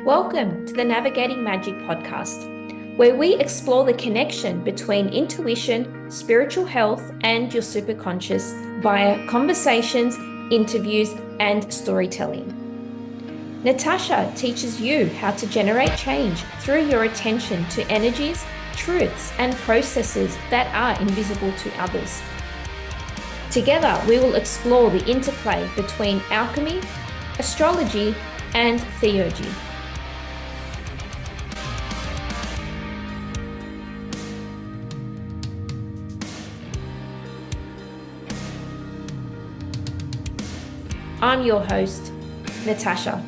Welcome to the Navigating Magick podcast, where we explore the connection between intuition, spiritual health, and your superconscious via conversations, interviews, and storytelling. Natasha teaches you how to generate change through your attention to energies, truths, and processes that are invisible to others. Together, we will explore the interplay between alchemy, astrology, and theurgy. I'm your host, Natasha.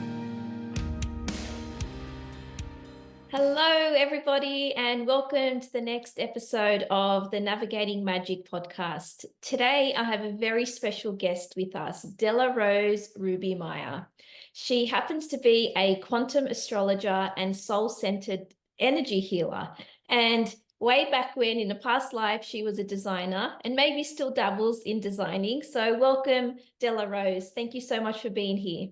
Hello, everybody, and welcome to the next episode of the Navigating Magick podcast. Today, I have a very special guest with us, Delahrose Roobie Myer. She happens to be a quantum astrologer and soul-centered energy healer. And way back when, in a past life, she was a designer and maybe still dabbles in designing. So welcome, Delahrose. Thank you so much for being here.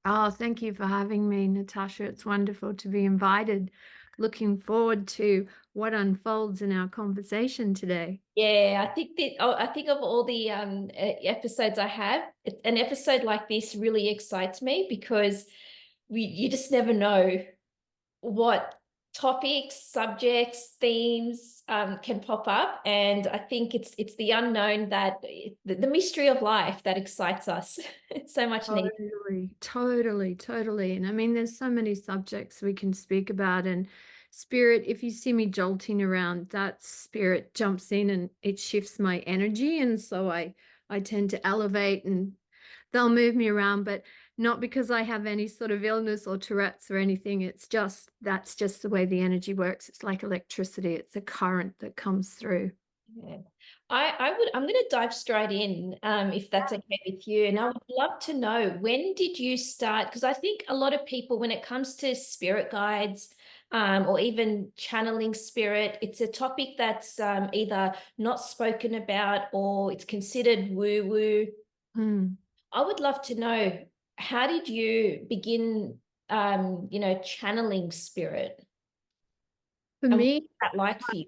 Oh, thank you for having me, Natasha. It's wonderful to be invited. Looking forward to what unfolds in our conversation today. Yeah, I think of all the episodes I have, an episode like this really excites me because you just never know what topics, subjects, themes can pop up, and I think it's the unknown, that the mystery of life that excites us. It's so much needed. Totally. And I mean, there's so many subjects we can speak about. And spirit, if you see me jolting around, that spirit jumps in and it shifts my energy. And so I tend to elevate and they'll move me around, but not because I have any sort of illness or Tourette's or anything. That's just the way the energy works. It's like electricity. It's a current that comes through. Yeah. I'm going to dive straight in, if that's okay with you. And I would love to know, when did you start? Because I think a lot of people, when it comes to spirit guides, or even channeling spirit, it's a topic that's either not spoken about or it's considered woo-woo. I would love to know, how did you begin, channeling spirit? For And what me, was that like for you?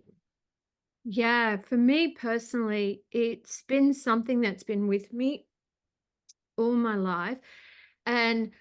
yeah, for me personally, it's been something that's been with me all my life. And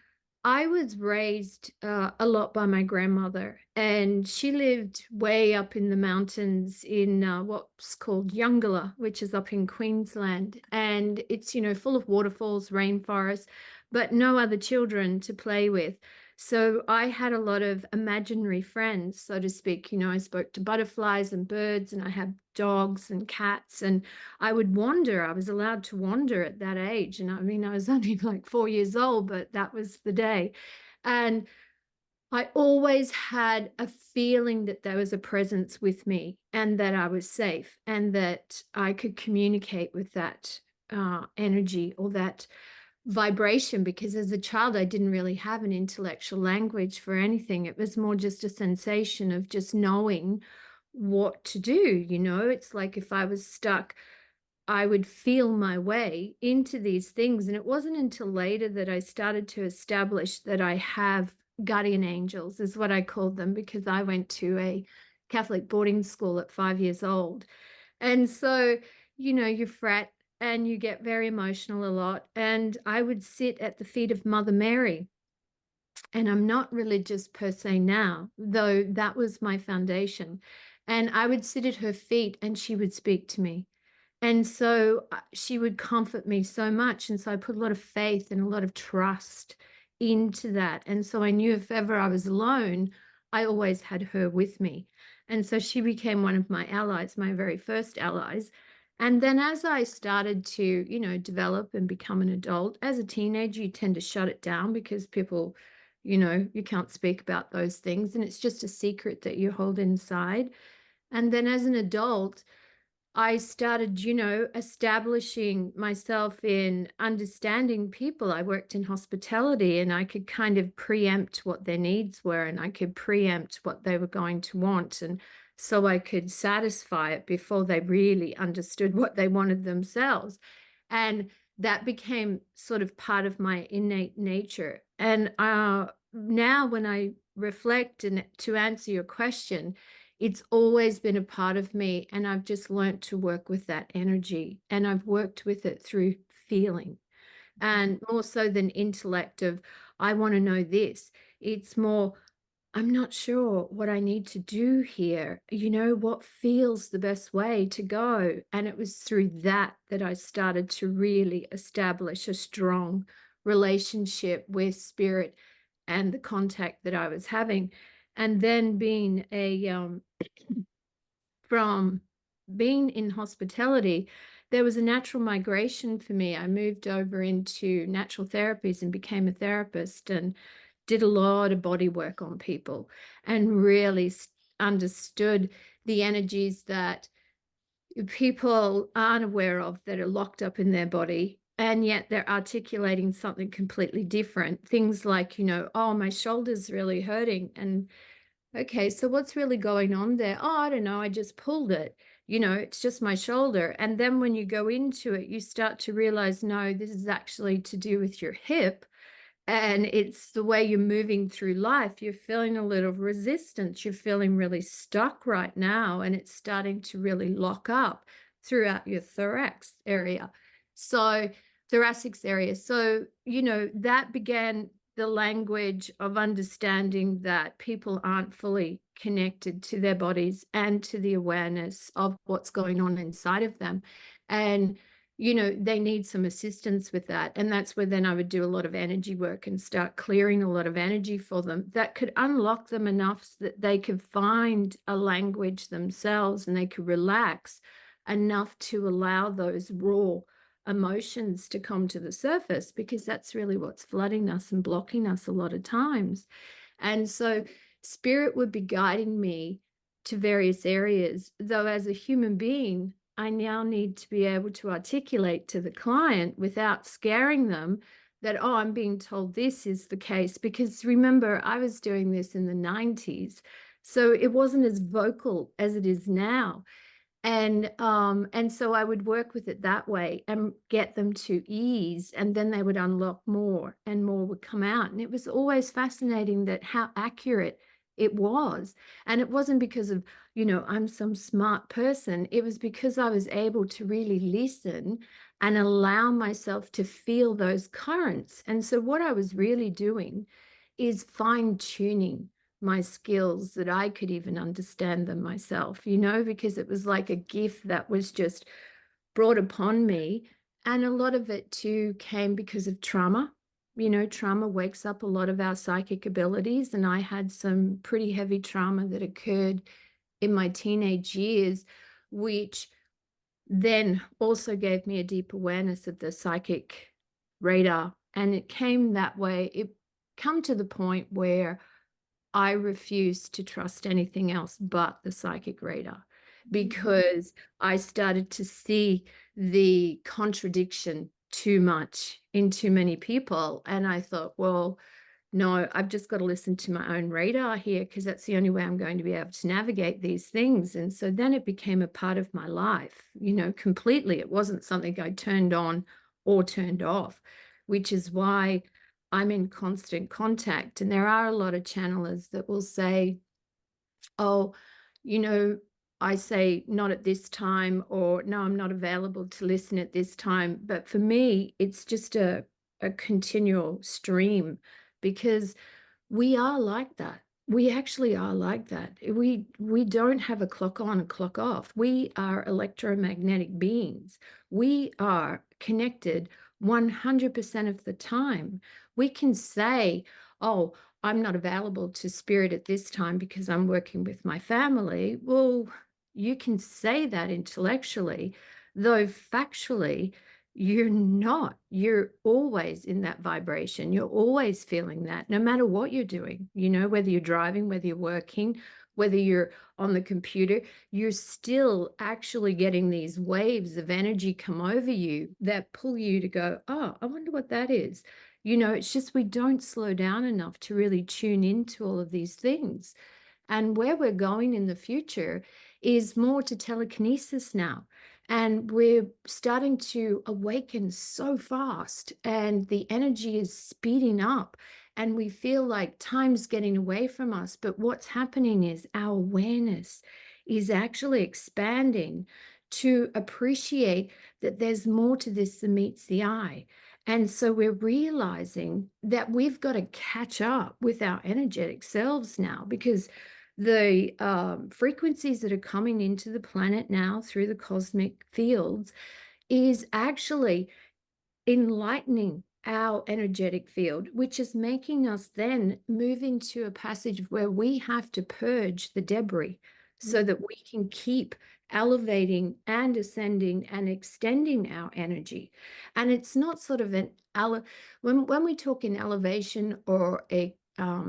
I was raised a lot by my grandmother, and she lived way up in the mountains in what's called Yungala, which is up in Queensland. And it's, full of waterfalls, rainforests, but no other children to play with. So I had a lot of imaginary friends, so to speak. I spoke to butterflies and birds, and I had dogs and cats, and I would wander. I was allowed to wander at that age. And I mean, I was only like 4 years old, but that was the day. And I always had a feeling that there was a presence with me and that I was safe and that I could communicate with that energy or that vibration, because as a child I didn't really have an intellectual language for anything. It was more just a sensation of just knowing what to do. It's like if I was stuck, I would feel my way into these things. And it wasn't until later that I started to establish that I have guardian angels, is what I called them, because I went to a Catholic boarding school at 5 years old. And so, you fret and you get very emotional a lot. And I would sit at the feet of Mother Mary. And I'm not religious per se now, though that was my foundation. And I would sit at her feet and she would speak to me. And so she would comfort me so much. And so I put a lot of faith and a lot of trust into that. And so I knew if ever I was alone, I always had her with me. And so she became one of my allies, my very first allies. And then as I started to, develop and become an adult, as a teenager, you tend to shut it down because people, you can't speak about those things. And it's just a secret that you hold inside. And then as an adult, I started, establishing myself in understanding people. I worked in hospitality and I could kind of preempt what their needs were and I could preempt what they were going to want. And so I could satisfy it before they really understood what they wanted themselves. And that became sort of part of my innate nature. And now when I reflect and to answer your question, it's always been a part of me, and I've just learnt to work with that energy, and I've worked with it through feeling, and more so than intellect of, I want to know this. It's more, I'm not sure what I need to do here. What feels the best way to go? And it was through that that I started to really establish a strong relationship with spirit and the contact that I was having. And then from being in hospitality, there was a natural migration for me. I moved over into natural therapies and became a therapist, and did a lot of body work on people, and really understood the energies that people aren't aware of, that are locked up in their body, and yet they're articulating something completely different. Things like, oh, my shoulder's really hurting. And okay, so what's really going on there? Oh, I don't know, I just pulled it. It's just my shoulder. And then when you go into it, you start to realize, no, this is actually to do with your hip, and it's the way you're moving through life. You're feeling a little resistance. You're feeling really stuck right now, and it's starting to really lock up throughout your thorax area. So, thoracic area. So, that began the language of understanding that people aren't fully connected to their bodies and to the awareness of what's going on inside of them. And they need some assistance with that. And that's where then I would do a lot of energy work and start clearing a lot of energy for them that could unlock them enough so that they could find a language themselves, and they could relax enough to allow those raw emotions to come to the surface, because that's really what's flooding us and blocking us a lot of times. And so spirit would be guiding me to various areas, though as a human being, I now need to be able to articulate to the client without scaring them that, oh, I'm being told this is the case. Because remember, I was doing this in the 90s, so it wasn't as vocal as it is now. And so I would work with it that way and get them to ease, and then they would unlock more and more would come out. And it was always fascinating that how accurate it was. And it wasn't because of, I'm some smart person. It was because I was able to really listen and allow myself to feel those currents. And so what I was really doing is fine-tuning my skills, that I could even understand them myself, because it was like a gift that was just brought upon me. And a lot of it too came because of trauma. Trauma wakes up a lot of our psychic abilities. And I had some pretty heavy trauma that occurred in my teenage years, which then also gave me a deep awareness of the psychic radar. And it came that way. It come to the point where I refused to trust anything else but the psychic radar, because I started to see the contradiction too much in too many people. And I thought, well, no, I've just got to listen to my own radar here, because that's the only way I'm going to be able to navigate these things. And so then it became a part of my life, completely. It wasn't something I turned on or turned off, which is why I'm in constant contact. And there are a lot of channelers that will say, oh, I say not at this time, or no, I'm not available to listen at this time. But for me, it's just a continual stream, because we are like that. We actually are like that. We don't have a clock on, a clock off. We are electromagnetic beings. We are connected 100% of the time. We can say, oh, I'm not available to spirit at this time because I'm working with my family. Well, you can say that intellectually, though factually, you're not. You're always in that vibration. You're always feeling that, no matter what you're doing, whether you're driving, whether you're working, whether you're on the computer, you're still actually getting these waves of energy come over you that pull you to go, oh, I wonder what that is. It's just we don't slow down enough to really tune into all of these things. And where we're going in the future is more to telekinesis now. And we're starting to awaken so fast, and the energy is speeding up. and we feel like time's getting away from us. But what's happening is our awareness is actually expanding to appreciate that there's more to this than meets the eye. And so we're realizing that we've got to catch up with our energetic selves now, because the frequencies that are coming into the planet now through the cosmic fields is actually enlightening our energetic field, which is making us then move into a passage where we have to purge the debris so that we can keep elevating and ascending and extending our energy. And it's not sort of when we talk in elevation or an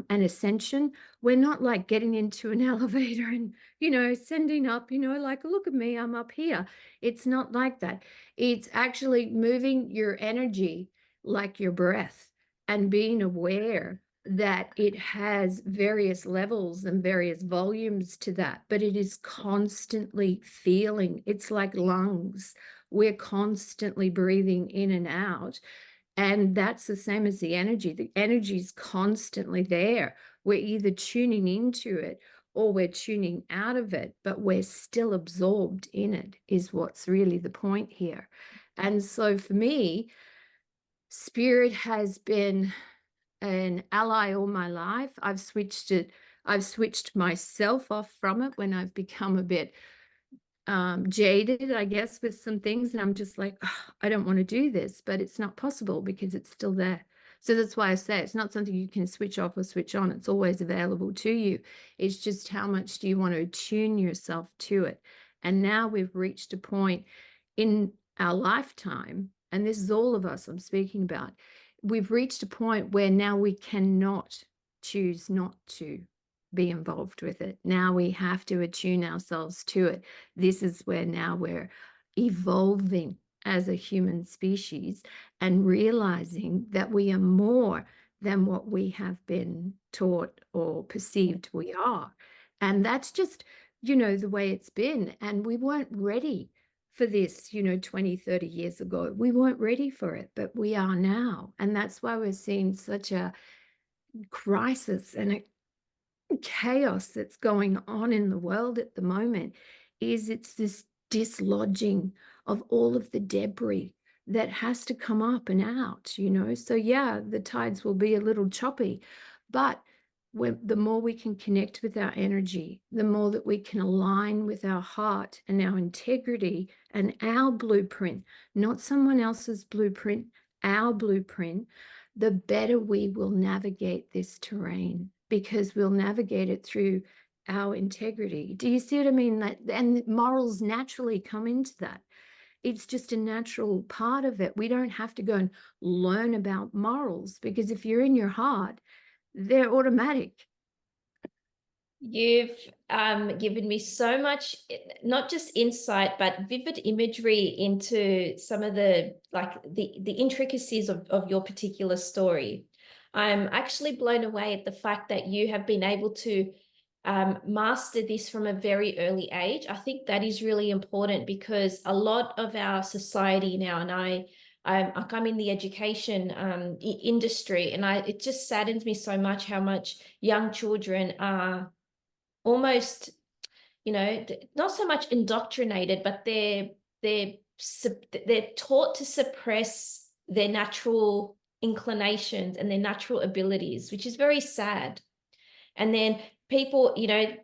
ascension, we're not like getting into an elevator and, sending up, like, look at me, I'm up here. It's not like that. It's actually moving your energy like your breath and being aware that it has various levels and various volumes to that, but it is constantly feeling. It's like lungs. We're constantly breathing in and out. And that's the same as the energy. The energy is constantly there. We're either tuning into it or we're tuning out of it, but we're still absorbed in it, is what's really the point here. And so for me, spirit has been an ally all my life. I've switched myself off from it when I've become a bit jaded, I guess, with some things. And I'm just like, "Oh, I don't want to do this," but it's not possible because it's still there. So that's why I say it's not something you can switch off or switch on. It's always available to you. It's just how much do you want to attune yourself to it? And now we've reached a point in our lifetime, and this is all of us I'm speaking about. We've reached a point where now we cannot choose not to be involved with it. Now we have to attune ourselves to it. This is where now we're evolving as a human species and realizing that we are more than what we have been taught or perceived we are. And that's just, the way it's been. And we weren't ready for this, 20, 30 years ago. We weren't ready for it, but we are now. And that's why we're seeing such a crisis and a chaos that's going on in the world at the moment. It's this dislodging of all of the debris that has to come up and out. So yeah, the tides will be a little choppy, but the more we can connect with our energy, the more that we can align with our heart and our integrity and our blueprint, not someone else's blueprint, our blueprint, the better we will navigate this terrain, because we'll navigate it through our integrity. Do you see what I mean? And morals naturally come into that. It's just a natural part of it. We don't have to go and learn about morals, because if you're in your heart, they're automatic. You've given me so much, not just insight, but vivid imagery into some of the intricacies of your particular story. I'm actually blown away at the fact that you have been able to master this from a very early age. I think that is really important, because a lot of our society now, and I'm in the education industry, and it just saddens me so much how much young children are almost, not so much indoctrinated, but they're taught to suppress their natural inclinations and their natural abilities, which is very sad. And then people,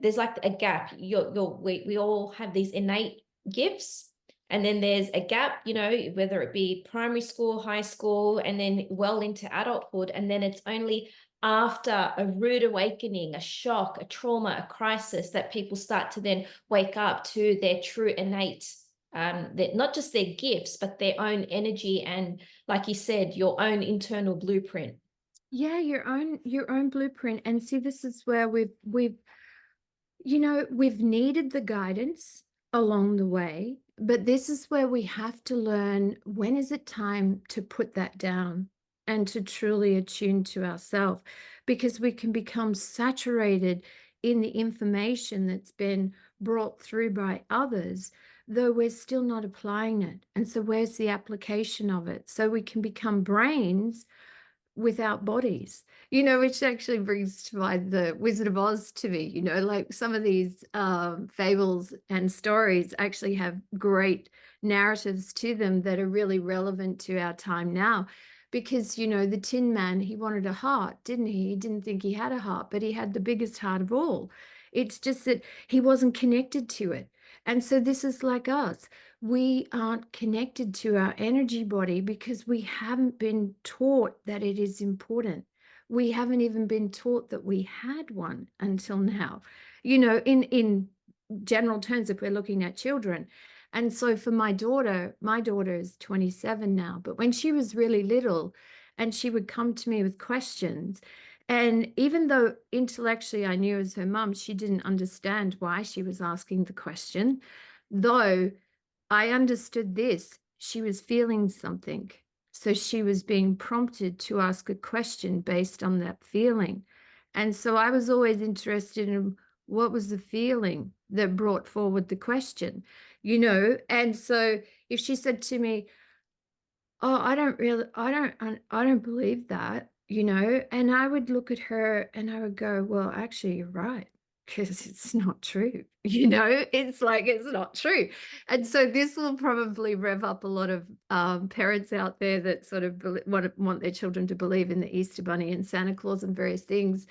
there's like a gap. We all have these innate gifts, and then there's a gap, whether it be primary school, high school, and then well into adulthood, and then it's only after a rude awakening, a shock, a trauma, a crisis, that people start to then wake up to their true innate, not just their gifts, but their own energy, and like you said, your own internal blueprint. Yeah, your own blueprint. And see, this is where we've needed the guidance along the way, but this is where we have to learn, when is it time to put that down and to truly attune to ourselves, because we can become saturated in the information that's been brought through by others, though we're still not applying it. And so where's the application of it? So we can become brains without bodies, which actually brings to mind the Wizard of Oz to me, like some of these fables and stories actually have great narratives to them that are really relevant to our time now. Because, the Tin Man, he wanted a heart, didn't he? He didn't think he had a heart, but he had the biggest heart of all. It's just that he wasn't connected to it. And so this is like us. We aren't connected to our energy body because we haven't been taught that it is important. We haven't even been taught that we had one until now, in general terms, if we're looking at children. And so for my daughter is 27 now, but when she was really little and she would come to me with questions, and even though intellectually I knew as her mum, she didn't understand why she was asking the question, though I understood this. She was feeling something. So she was being prompted to ask a question based on that feeling. And so I was always interested in what was the feeling that brought forward the question, And so if she said to me, "Oh, I don't believe that," and I would look at her and I would go, "Well, actually, you're right, because it's not true." It's like it's not true. And so this will probably rev up a lot of parents out there that sort of want their children to believe in the Easter Bunny and Santa Claus and various things.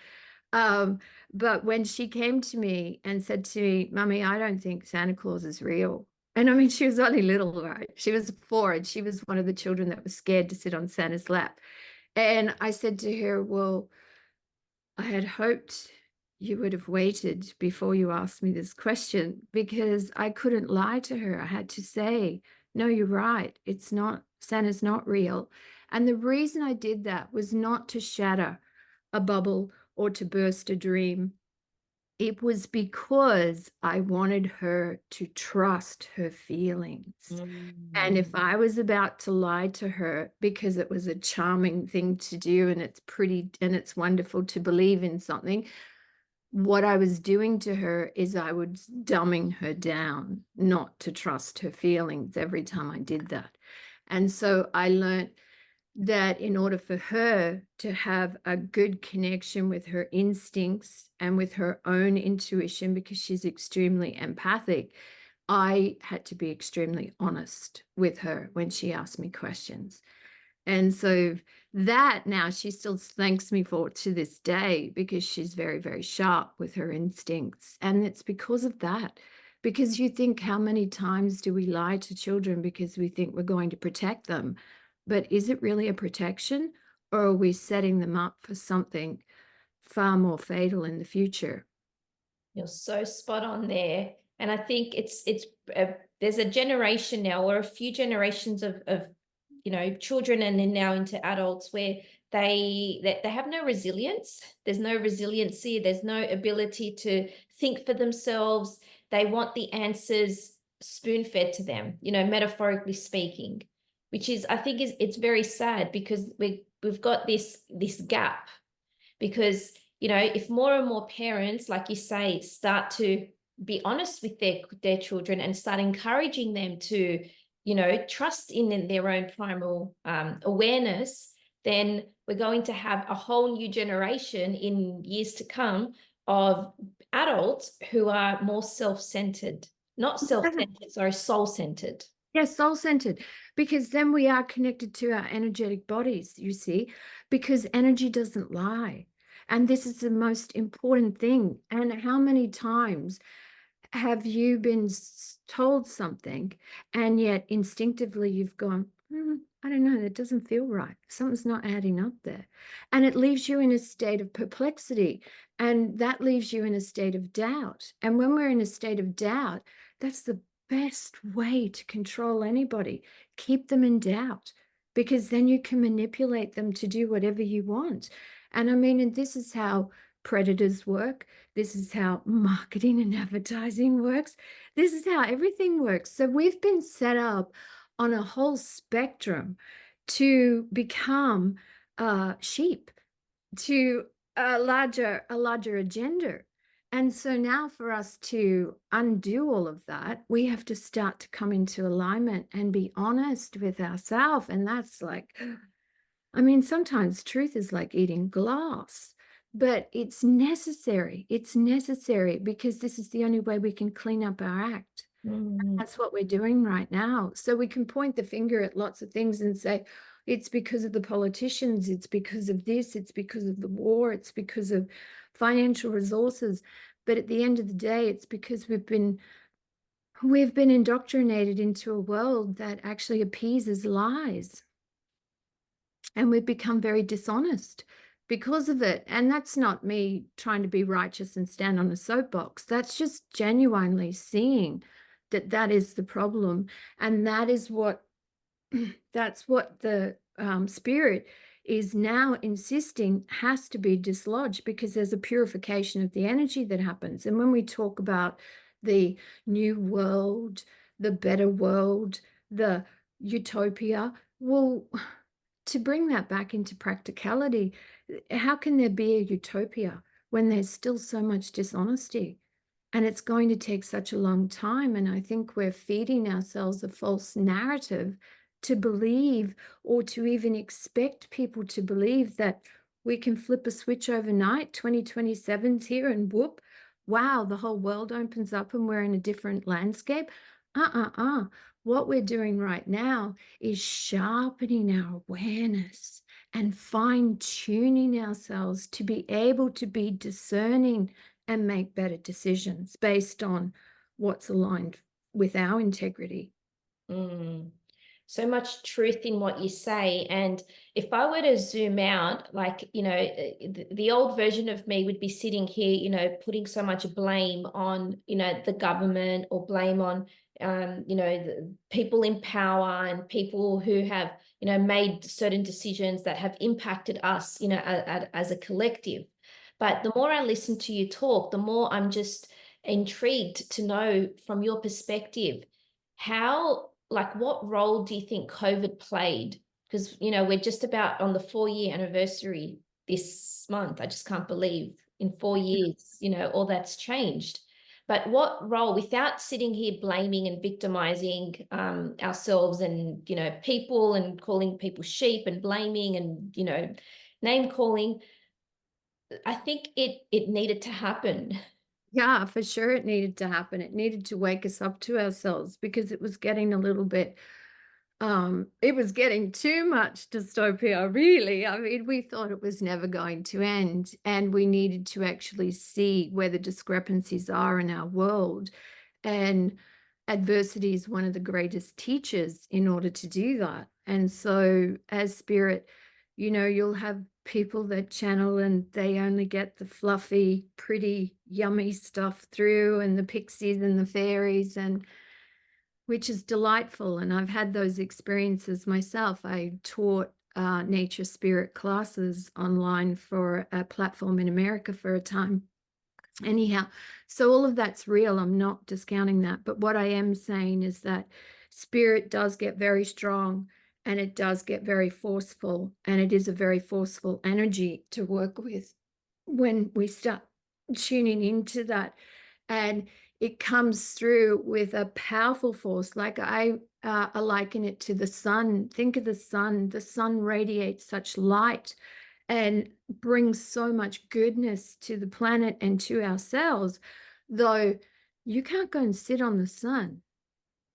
Um, but when she came to me and said to me, "Mummy, I don't think Santa Claus is real." And I mean, she was only little, right? She was 4 and she was one of the children that was scared to sit on Santa's lap. And I said to her, "Well, I had hoped you would have waited before you asked me this question, because I couldn't lie to her. I had to say, no, you're right. Santa's not real." And the reason I did that was not to shatter a bubble or to burst a dream. It was because I wanted her to trust her feelings. And if I was about to lie to her because it was a charming thing to do and it's pretty and it's wonderful to believe in something, what I was doing to her is I was dumbing her down, not to trust her feelings every time I did that. And so I learned that in order for her to have a good connection with her instincts and with her own intuition, because she's extremely empathic, I had to be extremely honest with her when she asked me questions. And so that now she still thanks me for to this day, because she's very, very sharp with her instincts. And it's because of that. Because you think, how many times do we lie to children because we think we're going to protect them? But is it really a protection, or are we setting them up for something far more fatal in the future? You're so spot on there. And I think there's a generation now, or a few generations of children and then now into adults, where they have no resilience. There's no resiliency. There's no ability to think for themselves. They want the answers spoon-fed to them, metaphorically speaking, which is, I think, it's very sad, because we've got this gap. Because if more and more parents, like you say, start to be honest with their children and start encouraging them to trust in their own primal awareness, then we're going to have a whole new generation in years to come of adults who are more self-centered, not self-centered, sorry, soul-centered. Yes, soul-centered, because then we are connected to our energetic bodies, you see, because energy doesn't lie. And this is the most important thing. And how many times have you been told something and yet instinctively you've gone, I don't know, that doesn't feel right. Something's not adding up there. And it leaves you in a state of perplexity, and that leaves you in a state of doubt. And when we're in a state of doubt, that's the best way to control anybody. Keep them in doubt, because then you can manipulate them to do whatever you want. And I mean, and this is how predators work. This is how marketing and advertising works. This is how everything works. So we've been set up on a whole spectrum to become sheep to a larger agenda. And so now for us to undo all of that, we have to start to come into alignment and be honest with ourselves. And that's like, I mean, sometimes truth is like eating glass, but it's necessary. It's necessary because this is the only way we can clean up our act. Mm, That's what we're doing right now. So we can point the finger at lots of things and say, it's because of the politicians, it's because of this, it's because of the war, it's because of financial resources. But at the end of the day, it's because we've been indoctrinated into a world that actually appeases lies. And we've become very dishonest because of it. And that's not me trying to be righteous and stand on a soapbox. That's just genuinely seeing that that is the problem. And that is what that's what the spirit is now insisting has to be dislodged, because there's a purification of the energy that happens. And when we talk about the new world, the better world, the utopia, well, to bring that back into practicality, how can there be a utopia when there's still so much dishonesty? And it's going to take such a long time. And I think we're feeding ourselves a false narrative to believe, or to even expect people to believe, that we can flip a switch overnight, 2027's here, and whoop, wow, the whole world opens up and we're in a different landscape. What we're doing right now is sharpening our awareness and fine tuning ourselves to be able to be discerning and make better decisions based on what's aligned with our integrity. mm. So much truth in what you say. And if I were to zoom out, like, the old version of me would be sitting here, putting so much blame on, the government, or blame on, the people in power and people who have, made certain decisions that have impacted us, as a collective. But the more I listen to you talk, the more I'm just intrigued to know from your perspective, how, like, what role do you think COVID played? Because, we're just about on the 4-year anniversary this month. I just can't believe in 4 years, all that's changed. But what role, without sitting here blaming and victimizing ourselves and, people, and calling people sheep and blaming and, name calling, I think it needed to happen. Yeah, for sure it needed to happen. It needed to wake us up to ourselves, because it was getting a little bit it was getting too much dystopia, really. I mean, we thought it was never going to end, and we needed to actually see where the discrepancies are in our world. And adversity is one of the greatest teachers in order to do that. And so, as spirit, you'll have people that channel and they only get the fluffy, pretty, yummy stuff through, and the pixies and the fairies, and which is delightful. And I've had those experiences myself. I taught nature spirit classes online for a platform in America for a time. Anyhow, so all of that's real. I'm not discounting that. But what I am saying is that spirit does get very strong, and it does get very forceful. And it is a very forceful energy to work with when we start tuning into that. And it comes through with a powerful force. Like I liken it to the sun. Think of the sun. The sun radiates such light and brings so much goodness to the planet and to ourselves, though you can't go and sit on the sun.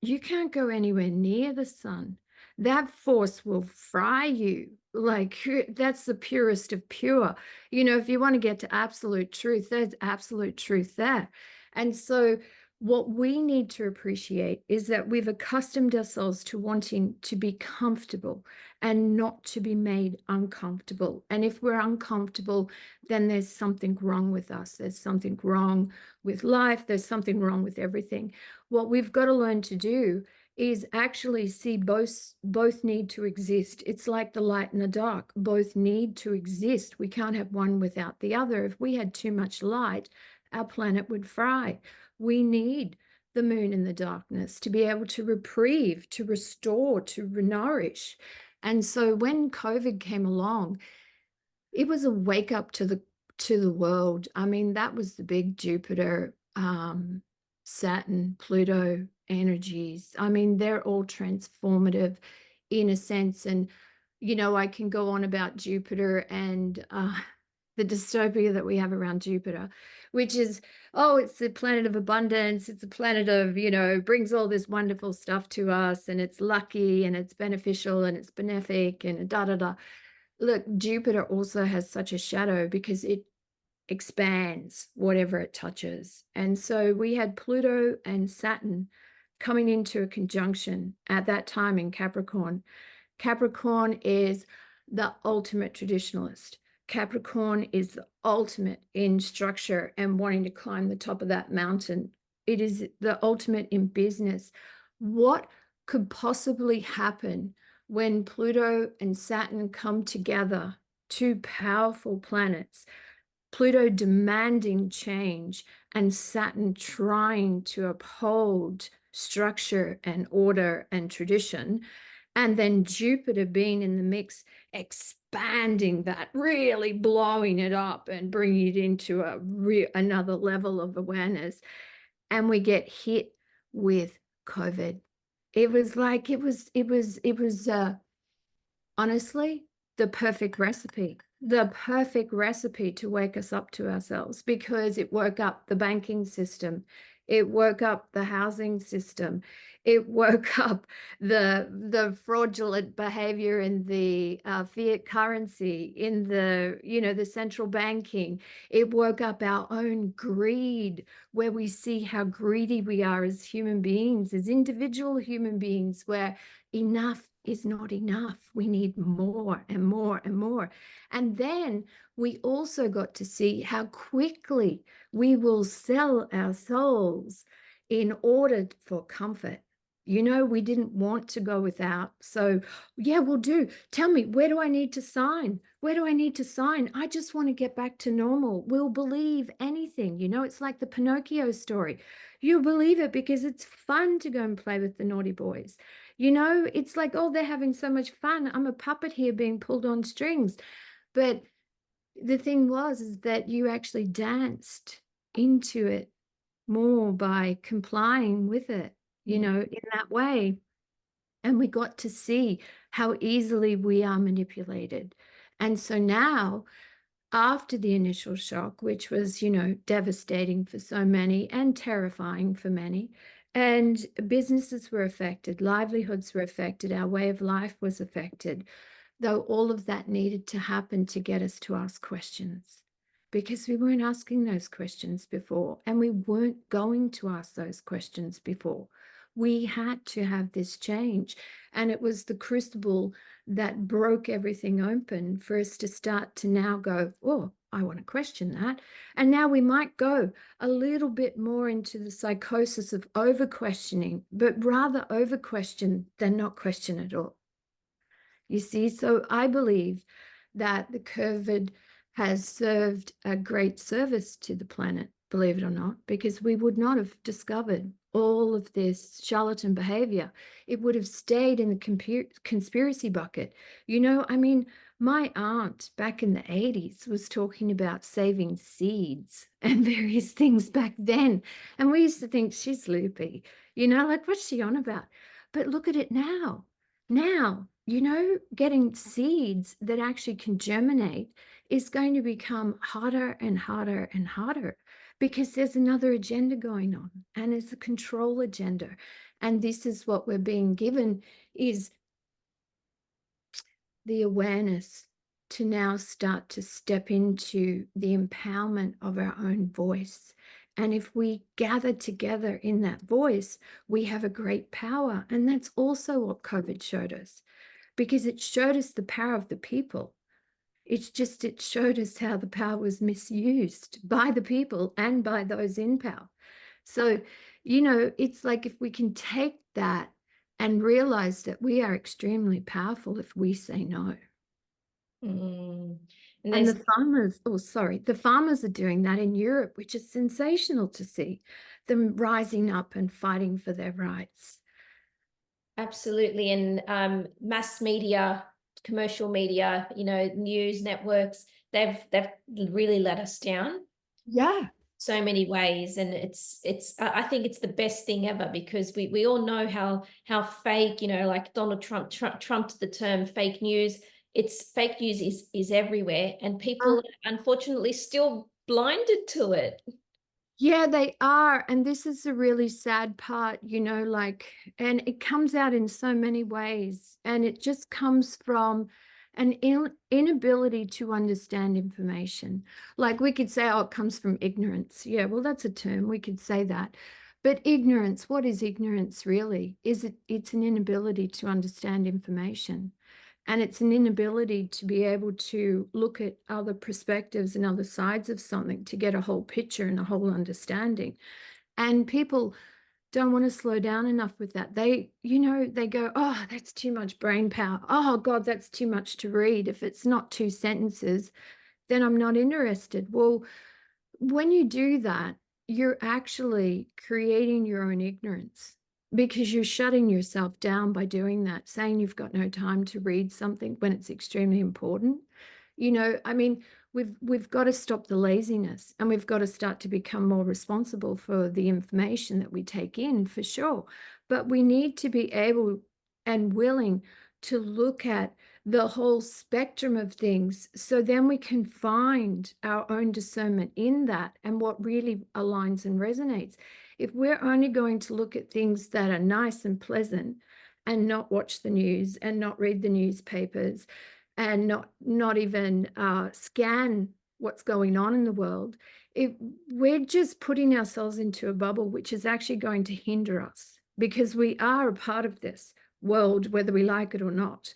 You can't go anywhere near the sun. That force will fry you. Like, that's the purest of pure. If you want to get to absolute truth, there's absolute truth there. And so, what we need to appreciate is that we've accustomed ourselves to wanting to be comfortable and not to be made uncomfortable. And if we're uncomfortable, then there's something wrong with us. There's something wrong with life. There's something wrong with everything. What we've got to learn to do is actually see both need to exist. It's like the light and the dark. Both need to exist. We can't have one without the other. If we had too much light, our planet would fry. We need the moon in the darkness to be able to reprieve, to restore, to nourish. And so when COVID came along, it was a wake up to the world. I mean, that was the big Jupiter, Saturn, Pluto energies. I mean, they're all transformative in a sense. And I can go on about Jupiter and the dystopia that we have around Jupiter, which is, oh, it's the planet of abundance. It's a planet of, brings all this wonderful stuff to us, and it's lucky and it's beneficial and it's benefic and da da da. Look, Jupiter also has such a shadow because it expands whatever it touches. And so we had Pluto and Saturn coming into a conjunction at that time in Capricorn. Capricorn is the ultimate traditionalist. Capricorn is the ultimate in structure and wanting to climb the top of that mountain. It is the ultimate in business. What could possibly happen when Pluto and Saturn come together, two powerful planets? Pluto demanding change and Saturn trying to uphold structure and order and tradition. And then Jupiter being in the mix, expanding that, really blowing it up and bringing it into another level of awareness. And we get hit with COVID. It was like, honestly, the perfect recipe to wake us up to ourselves, because it woke up the banking system. It woke up the housing system. It woke up the fraudulent behavior in the fiat currency, in the central banking. It woke up our own greed, where we see how greedy we are as human beings, as individual human beings, where enough is not enough. We need more and more and more. And then we also got to see how quickly we will sell our souls in order for comfort. We didn't want to go without. So, yeah, we'll do. Tell me, where do I need to sign? Where do I need to sign? I just want to get back to normal. We'll believe anything. It's like the Pinocchio story. You believe it because it's fun to go and play with the naughty boys. It's like, oh, they're having so much fun. I'm a puppet here being pulled on strings. But the thing is that you actually danced into it more by complying with it, in that way. And we got to see how easily we are manipulated. And so now, after the initial shock, which was, devastating for so many and terrifying for many, and businesses were affected, livelihoods were affected, our way of life was affected, though all of that needed to happen to get us to ask questions, because we weren't asking those questions before, and we weren't going to ask those questions before. We had to have this change, and it was the crucible that broke everything open for us to start to now go, oh, I want to question that. And now we might go a little bit more into the psychosis of over questioning, but rather over question than not question at all. You see, so I believe that the COVID has served a great service to the planet, believe it or not, because we would not have discovered all of this charlatan behavior. It would have stayed in the conspiracy bucket. My aunt back in the 80s was talking about saving seeds and various things back then. And we used to think she's loopy, like, what's she on about? But look at it now. Now, getting seeds that actually can germinate is going to become harder and harder and harder, because there's another agenda going on, and it's a control agenda. And this is what we're being given, is the awareness to now start to step into the empowerment of our own voice. And if we gather together in that voice, we have a great power. And that's also what COVID showed us, because it showed us the power of the people. It showed us how the power was misused by the people and by those in power. So, it's like, if we can take that and realize that we are extremely powerful if we say no. Mm. And the farmers are doing that in Europe, which is sensational to see them rising up and fighting for their rights. Absolutely. And mass media, commercial media, news networks, they've really let us down. Yeah. So many ways. And I think it's the best thing ever, because we all know how fake, like Donald Trump trumped the term fake news. it's fake news is everywhere, and people are unfortunately still blinded to it. Yeah, they are. And this is the really sad part, like, and it comes out in so many ways. And it just comes from an inability to understand information. Like we could say, oh, it comes from ignorance. Yeah, well, that's a term. We could say that. But ignorance, what is ignorance really? It's an inability to understand information. And it's an inability to be able to look at other perspectives and other sides of something to get a whole picture and a whole understanding. And people don't want to slow down enough with that. They go, oh, that's too much brain power. Oh, God, that's too much to read. If it's not 2 sentences, then I'm not interested. Well, when you do that, you're actually creating your own ignorance because you're shutting yourself down by doing that, saying you've got no time to read something when it's extremely important. I mean, we've got to stop the laziness, and we've got to start to become more responsible for the information that we take in, for sure. But we need to be able and willing to look at the whole spectrum of things, so then we can find our own discernment in that and what really aligns and resonates. If we're only going to look at things that are nice and pleasant and not watch the news and not read the newspapers and not even scan what's going on in the world, we're just putting ourselves into a bubble, which is actually going to hinder us, because we are a part of this world, whether we like it or not.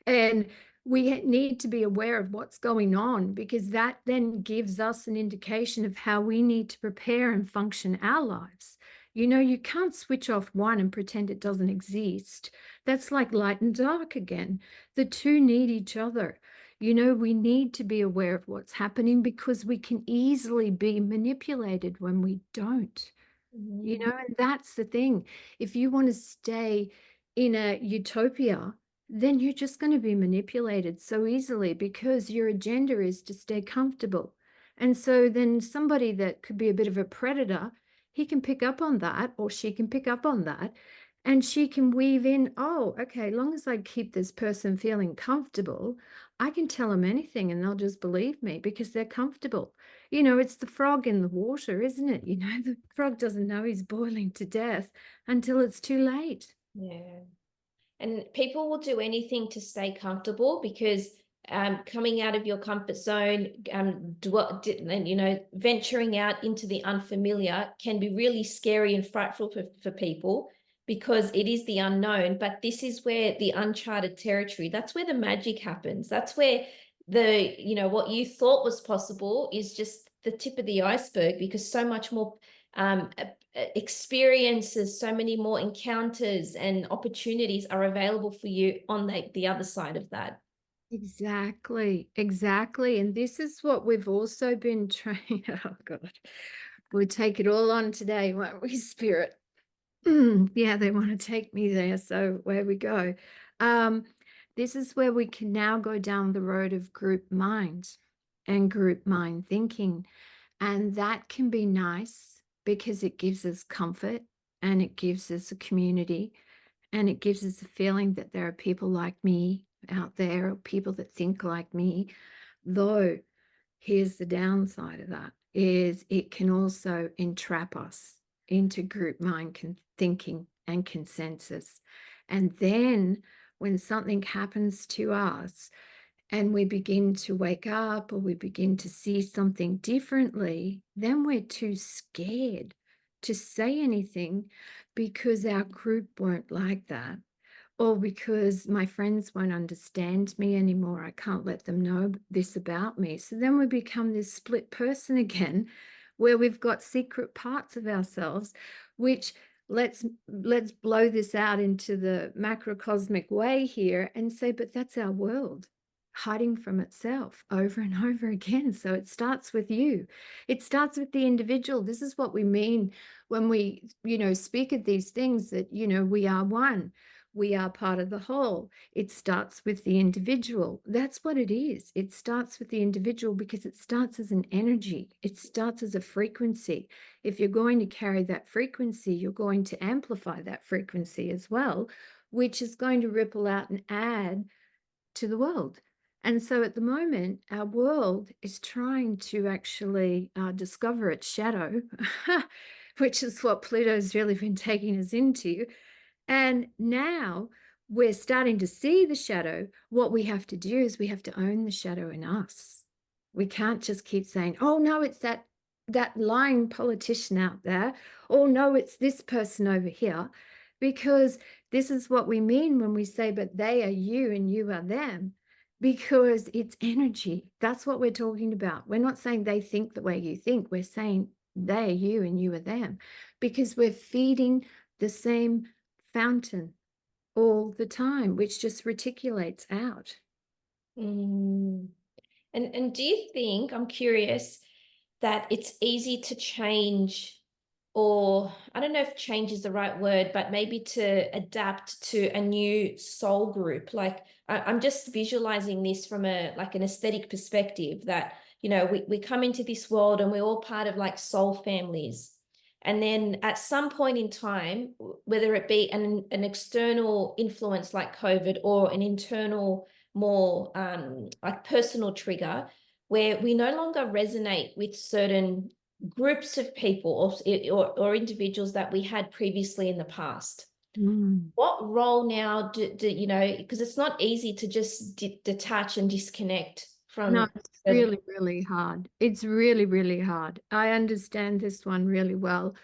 And we need to be aware of what's going on, because that then gives us an indication of how we need to prepare and function our lives. You can't switch off one and pretend it doesn't exist. That's like light and dark again. The two need each other. We need to be aware of what's happening, because we can easily be manipulated when we don't. And that's the thing. If you want to stay in a utopia, then you're just going to be manipulated so easily, because your agenda is to stay comfortable. And so then somebody that could be a bit of a predator, he can pick up on that, or she can pick up on that, and she can weave in, oh, okay, as long as I keep this person feeling comfortable, I can tell them anything and they'll just believe me because they're comfortable. It's the frog in the water, isn't it? The frog doesn't know he's boiling to death until it's too late. Yeah. And people will do anything to stay comfortable, because coming out of your comfort zone, venturing out into the unfamiliar can be really scary and frightful for people, because it is the unknown. But this is where the uncharted territory, that's where the magic happens. That's where what you thought was possible is just the tip of the iceberg, because so much more experiences, so many more encounters and opportunities are available for you on the other side of that. Exactly, exactly. And this is what we've also been trained. Oh, God. We take it all on today, won't we, Spirit? Yeah, they want to take me there. So where we go. This is where we can now go down the road of group mind and group mind thinking. And that can be nice because it gives us comfort, and it gives us a community, and it gives us a feeling that there are people like me out there, or people that think like me. Though, here's the downside of that, is it can also entrap us into group mind thinking and consensus. And then when something happens to us and we begin to wake up, or we begin to see something differently, then we're too scared to say anything, because our group won't like that, or because my friends won't understand me anymore. I can't let them know this about me. So then we become this split person again, where we've got secret parts of ourselves, which let's blow this out into the macrocosmic way here and say, but that's our world hiding from itself over and over again. So it starts with you. It starts with the individual. This is what we mean when we, speak of these things, that, we are one. We are part of the whole. It starts with the individual. That's what it is. It starts with the individual, because it starts as an energy. It starts as a frequency. If you're going to carry that frequency, you're going to amplify that frequency as well, which is going to ripple out and add to the world. And so at the moment, our world is trying to actually discover its shadow, which is what Pluto's really been taking us into. And now we're starting to see the shadow. What we have to do is we have to own the shadow in us. We can't just keep saying, oh, no, it's that lying politician out there. Oh, no, it's this person over here. Because this is what we mean when we say, but they are you and you are them. Because it's energy. That's what we're talking about. We're not saying they think the way you think. We're saying they are you and you are them. Because we're feeding the same fountain all the time, which just reticulates out. Mm. And do you think, I'm curious, that it's easy to change, or I don't know if change is the right word, but maybe to adapt to a new soul group? Like I'm just visualizing this from an aesthetic perspective, that, we come into this world and we're all part of like soul families. And then at some point in time, whether it be an external influence like COVID, or an internal, more like personal trigger, where we no longer resonate with certain groups of people, or individuals that we had previously in the past. Mm. What role now because it's not easy to just detach and disconnect No, from it's certain. really, really hard. It's really, really hard. I understand this one really well.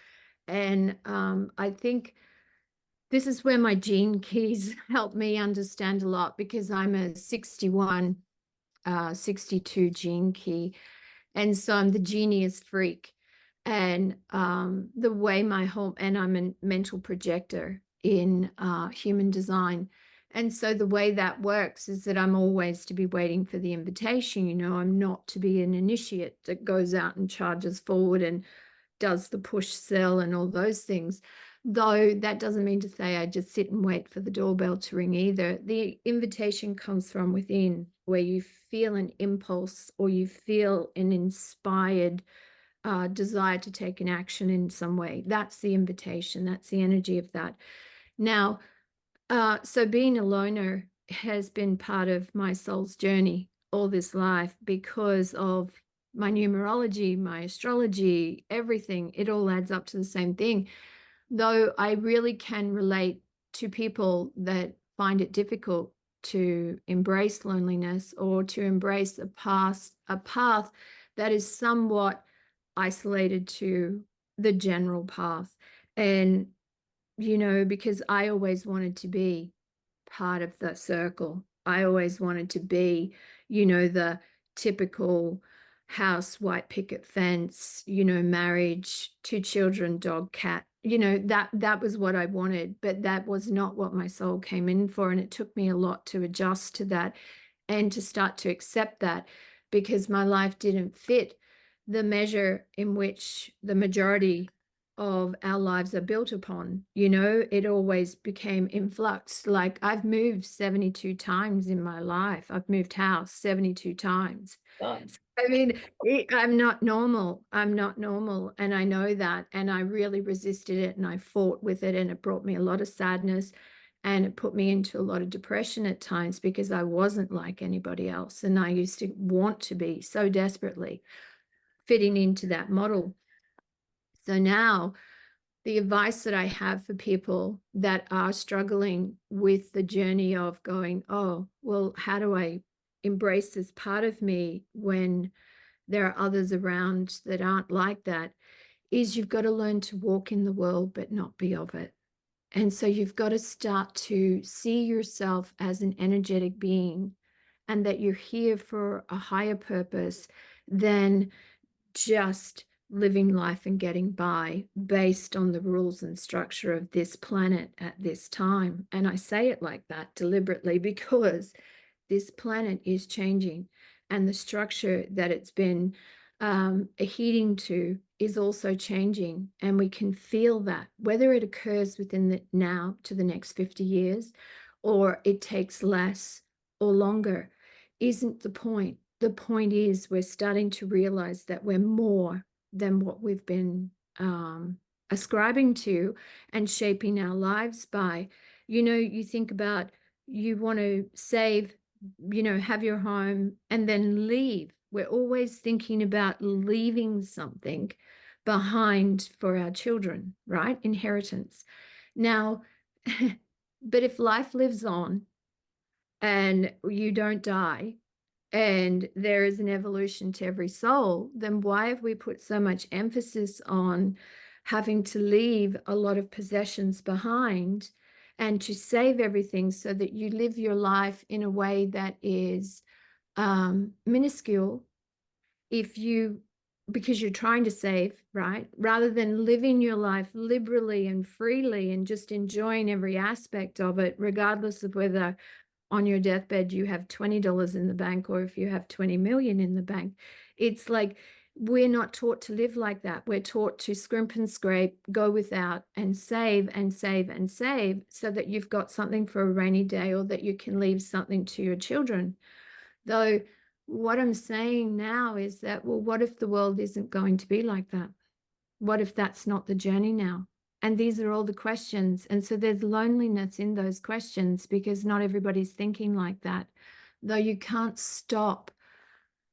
And I think this is where my gene keys help me understand a lot, because I'm a 61, 62 gene key. And so I'm the genius freak. And the way and I'm a mental projector in human design. And so the way that works is that I'm always to be waiting for the invitation. I'm not to be an initiate that goes out and charges forward and does the push sell and all those things. Though that doesn't mean to say I just sit and wait for the doorbell to ring either. The invitation comes from within, where you feel an impulse or you feel an inspired desire to take an action in some way. That's the invitation. That's the energy of that. Now, so being a loner has been part of my soul's journey all this life, because of my numerology, my astrology, everything. It all adds up to the same thing. Though I really can relate to people that find it difficult to embrace loneliness, or to embrace a path that is somewhat isolated to the general path. And because I always wanted to be part of the circle. I always wanted to be, the typical house, white picket fence, marriage, 2 children, dog, cat. That was what I wanted, but that was not what my soul came in for. And it took me a lot to adjust to that and to start to accept that, because my life didn't fit the measure in which the majority of our lives are built upon. It always became influx. Like, I've moved 72 times in my life. I've moved house 72 times. God. I mean, I'm not normal. I'm not normal. And I know that. And I really resisted it, and I fought with it. And it brought me a lot of sadness, and it put me into a lot of depression at times, because I wasn't like anybody else. And I used to want to be so desperately fitting into that model. So now, the advice that I have for people that are struggling with the journey of going, oh, well, how do I embrace this part of me when there are others around that aren't like that, is you've got to learn to walk in the world but not be of it. And so you've got to start to see yourself as an energetic being, and that you're here for a higher purpose than just living life and getting by based on the rules and structure of this planet at this time. And I say it like that deliberately, because this planet is changing, and the structure that it's been adhering to is also changing. And we can feel that, whether it occurs within the now to the next 50 years, or it takes less or longer, isn't the point. The point is, we're starting to realize that we're more than what we've been ascribing to and shaping our lives by. You think about, you want to save have your home and then leave. We're always thinking about leaving something behind for our children, right? Inheritance. Now, but if life lives on and you don't die, and there is an evolution to every soul, then why have we put so much emphasis on having to leave a lot of possessions behind and to save everything so that you live your life in a way that is minuscule because you're trying to save, right? Rather than living your life liberally and freely and just enjoying every aspect of it, regardless of whether on your deathbed you have $20 in the bank or if you have 20 million in the bank. It's like we're not taught to live like that. We're taught to scrimp and scrape, go without, and save and save and save so that you've got something for a rainy day or that you can leave something to your children. Though what I'm saying now is that, well, what if the world isn't going to be like that? What if that's not the journey now? And these are all the questions. And so there's loneliness in those questions because not everybody's thinking like that. Though you can't stop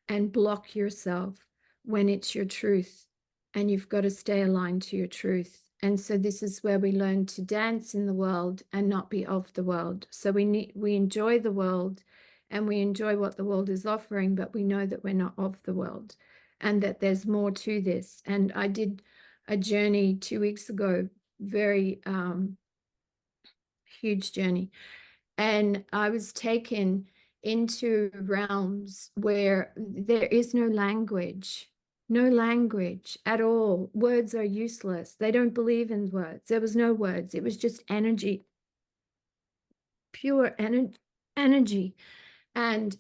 and block yourself when it's your truth. And you've got to stay aligned to your truth. And so this is where we learn to dance in the world and not be of the world. So we enjoy the world and we enjoy what the world is offering, but we know that we're not of the world and that there's more to this. And I did a journey 2 weeks ago, very huge journey. And I was taken into realms where there is no language at all. Words are useless. They don't believe in words. There was no words. It was just energy, pure energy. And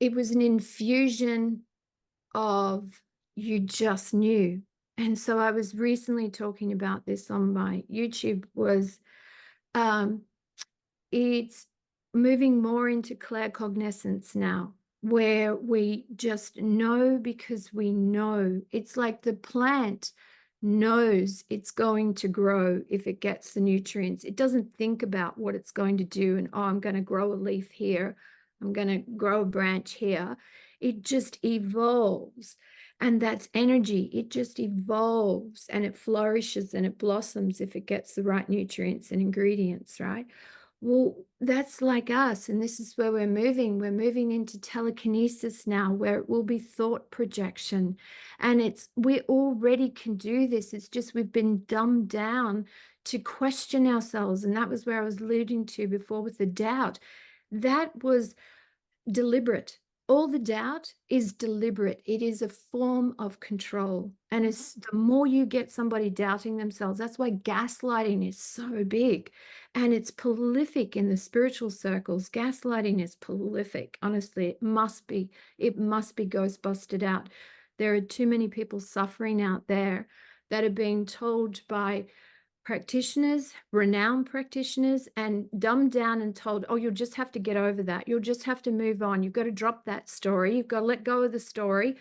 it was an infusion of you just knew. And so I was recently talking about this on my YouTube was it's moving more into claircognizance now, where we just know because we know. It's like the plant knows it's going to grow if it gets the nutrients. It doesn't think about what it's going to do and, oh, I'm going to grow a leaf here. I'm going to grow a branch here. It just evolves. And that's energy. It just evolves and it flourishes and it blossoms if it gets the right nutrients and ingredients, right? Well, that's like us. And this is where we're moving. We're moving into telekinesis now, where it will be thought projection. And we already can do this. It's just we've been dumbed down to question ourselves. And that was where I was alluding to before with the doubt. That was deliberate. All the doubt is deliberate. It is a form of control. And it's the more you get somebody doubting themselves, that's why gaslighting is so big. And it's prolific in the spiritual circles. Gaslighting is prolific. Honestly, it must be ghost busted out. There are too many people suffering out there that are being told by practitioners, renowned practitioners, and dumbed down and told, oh, you'll just have to get over that. You'll just have to move on. You've got to drop that story. You've got to let go of the story.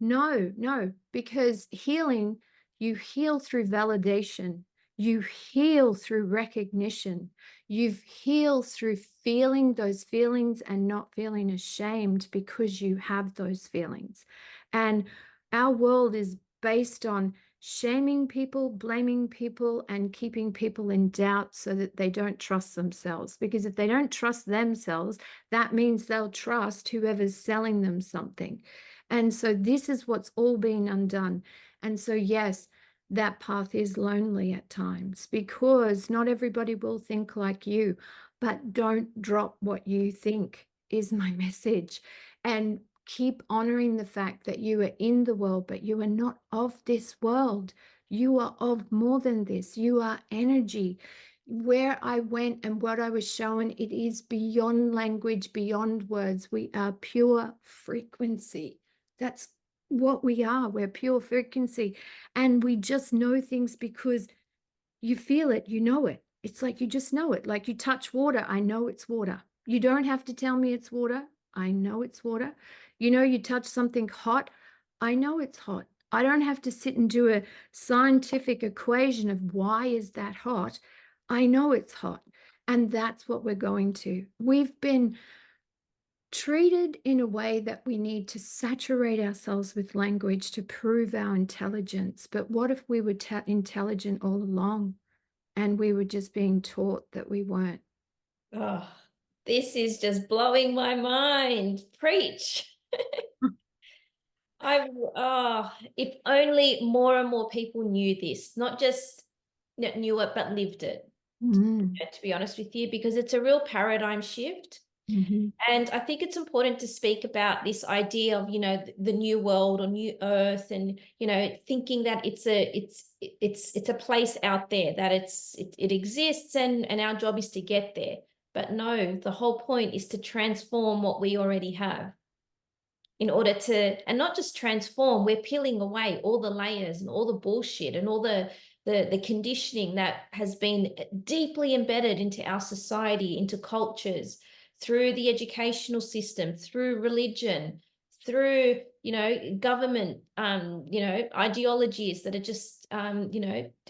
No, because healing, you heal through validation. You heal through recognition. You heal through feeling those feelings and not feeling ashamed because you have those feelings. And our world is based on shaming people, blaming people, and keeping people in doubt so that they don't trust themselves. Because if they don't trust themselves, that means they'll trust whoever's selling them something. And so this is what's all been undone. And so, yes, that path is lonely at times because not everybody will think like you, but don't drop what you think is my message. And keep honoring the fact that you are in the world, but you are not of this world. You are of more than this. You are energy. Where I went and what I was shown, it is beyond language, beyond words. We are pure frequency. That's what we are. We're pure frequency. And we just know things because you feel it, you know it. It's like you just know it. Like you touch water, I know it's water. You don't have to tell me it's water. I know it's water. You touch something hot, I know it's hot. I don't have to sit and do a scientific equation of why is that hot. I know it's hot. And that's what we're going to. We've been treated in a way that we need to saturate ourselves with language to prove our intelligence. But what if we were intelligent all along and we were just being taught that we weren't? Oh, this is just blowing my mind. Preach. If only more and more people knew this, not just knew it, but lived it, Mm. to be honest with you, because it's a real paradigm shift. Mm-hmm. And I think it's important to speak about this idea of, the new world or new earth, and, thinking that it's a place out there, that it exists, and our job is to get there. But no, the whole point is to transform what we already have, in order to, and not just transform, we're peeling away all the layers and all the bullshit and all the conditioning that has been deeply embedded into our society, into cultures, through the educational system, through religion, through, government, ideologies that are just,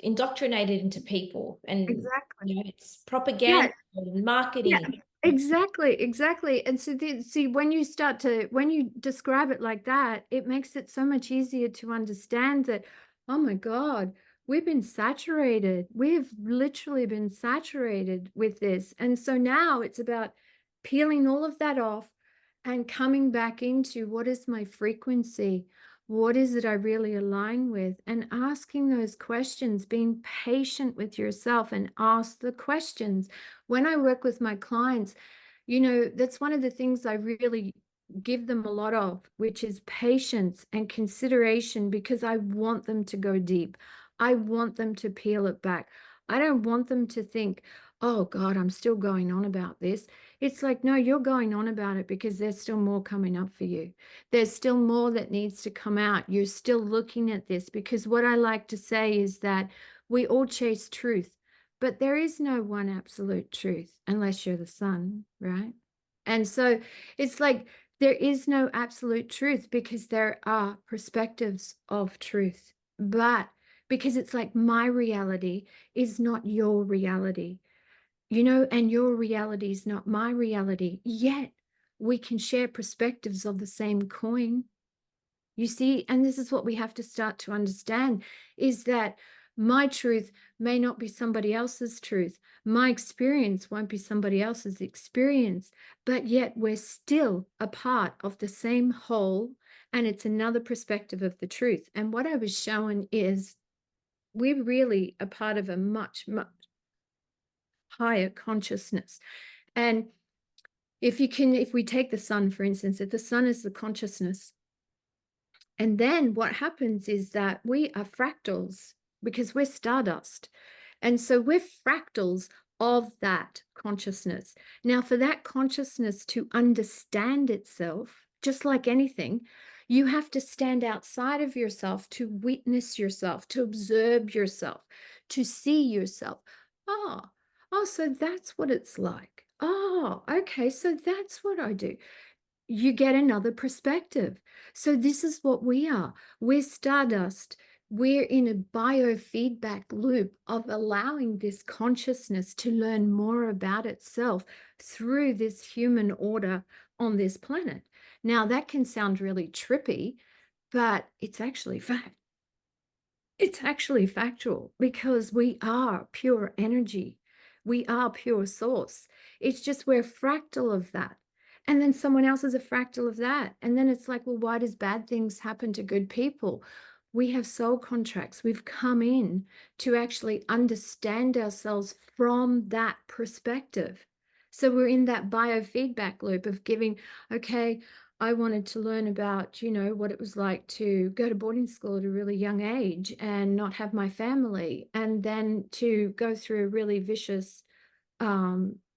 indoctrinated into people. And, Exactly. it's propaganda Yeah. and Yeah, marketing. exactly, exactly. And so see, when you describe it like that, it makes it so much easier to understand that, oh my God, we've been saturated. We've literally been saturated with this. And so now it's about peeling all of that off and coming back into what is my frequency? What is it I really align with? And asking those questions, being patient with yourself and ask the questions. When I work with my clients, that's one of the things I really give them a lot of, which is patience and consideration, because I want them to go deep. I want them to peel it back. I don't want them to think, oh God, I'm still going on about this. It's like, no, you're going on about it because there's still more coming up for you. There's still more that needs to come out. You're still looking at this, because what I like to say is that we all chase truth. But there is no one absolute truth unless you're the sun, right? And so it's like there is no absolute truth, because there are perspectives of truth. But because it's like my reality is not your reality, and your reality is not my reality, yet we can share perspectives of the same coin. You see, and this is what we have to start to understand, is that my truth may not be somebody else's truth. My experience won't be somebody else's experience, but yet we're still a part of the same whole, and it's another perspective of the truth. And what I was showing is we're really a part of a much, much higher consciousness. And if we take the sun, for instance, if the sun is the consciousness, and then what happens is that we are fractals, because we're stardust. And so we're fractals of that consciousness. Now, for that consciousness to understand itself, just like anything, you have to stand outside of yourself to witness yourself, to observe yourself, to see yourself. Oh, so that's what it's like. Oh, okay, so that's what I do. You get another perspective. So this is what we are. We're stardust. We're in a biofeedback loop of allowing this consciousness to learn more about itself through this human order on this planet. Now, that can sound really trippy, but it's actually fact. It's actually factual, because we are pure energy. We are pure source. It's just we're fractal of that. And then someone else is a fractal of that. And then it's like, well, why does bad things happen to good people? We have soul contracts. We've come in to actually understand ourselves from that perspective. So we're in that biofeedback loop of giving, okay, I wanted to learn about, what it was like to go to boarding school at a really young age and not have my family, and then to go through a really vicious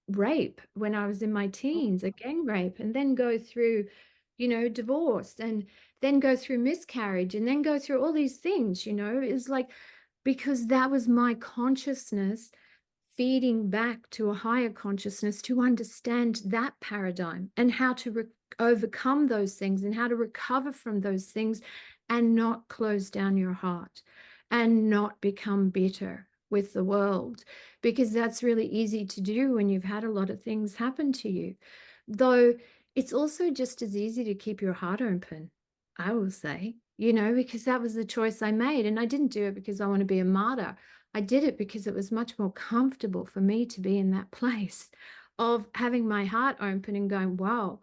rape when I was in my teens, a gang rape, and then go through, divorce, and then go through miscarriage, and then go through all these things, it's like, because that was my consciousness feeding back to a higher consciousness to understand that paradigm and how to overcome those things and how to recover from those things and not close down your heart and not become bitter with the world, because that's really easy to do when you've had a lot of things happen to you. Though it's also just as easy to keep your heart open, I will say, because that was the choice I made. And I didn't do it because I want to be a martyr. I did it because it was much more comfortable for me to be in that place of having my heart open and going, wow,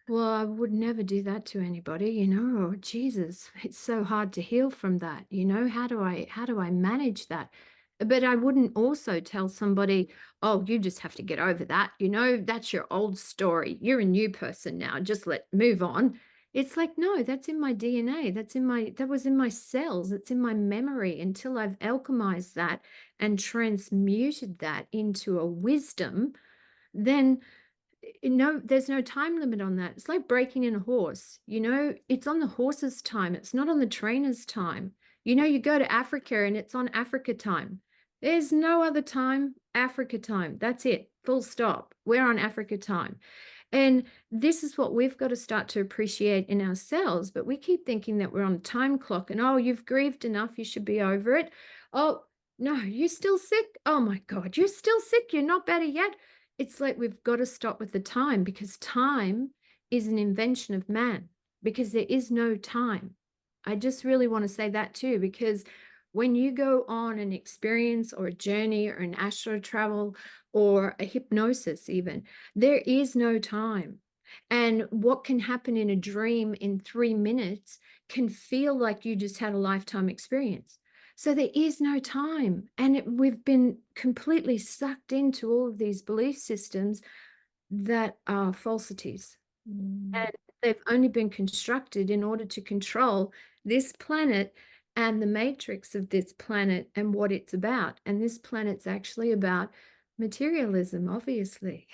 well, I would never do that to anybody, Oh, Jesus, it's so hard to heal from that, how do I manage that? But I wouldn't also tell somebody, oh, you just have to get over that, that's your old story. You're a new person now. Just move on. It's like, no, that's in my DNA. That was in my cells. It's in my memory. Until I've alchemized that and transmuted that into a wisdom, then no, there's no time limit on that. It's like breaking in a horse. It's on the horse's time. It's not on the trainer's time. You go to Africa and it's on Africa time. There's no other time, Africa time. That's it. Full stop. We're on Africa time. And this is what we've got to start to appreciate in ourselves. But we keep thinking that we're on a time clock and, oh, you've grieved enough. You should be over it. Oh, no, you're still sick. Oh my God, you're still sick. You're not better yet. It's like we've got to stop with the time, because time is an invention of man, because there is no time. I just really want to say that too, because when you go on an experience or a journey or an astral travel or a hypnosis even, there is no time. And what can happen in a dream in 3 minutes can feel like you just had a lifetime experience. So there is no time. And we've been completely sucked into all of these belief systems that are falsities. And they've only been constructed in order to control this planet and the matrix of this planet and what it's about. And this planet's actually about materialism, obviously.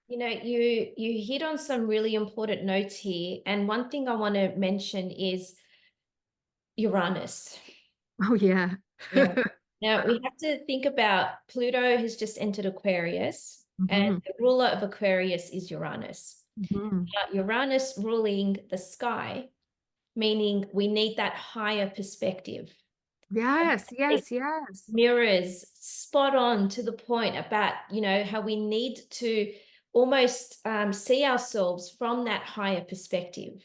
You hit on some really important notes here. And one thing I want to mention is Uranus. Oh, yeah. Yeah. Now we have to think about Pluto has just entered Aquarius, and Mhm. the ruler of Aquarius is Uranus. Mhm. Uranus ruling the sky, meaning we need that higher perspective. Yes, It yes, yes. mirrors spot on to the point about, how we need to almost see ourselves from that higher perspective.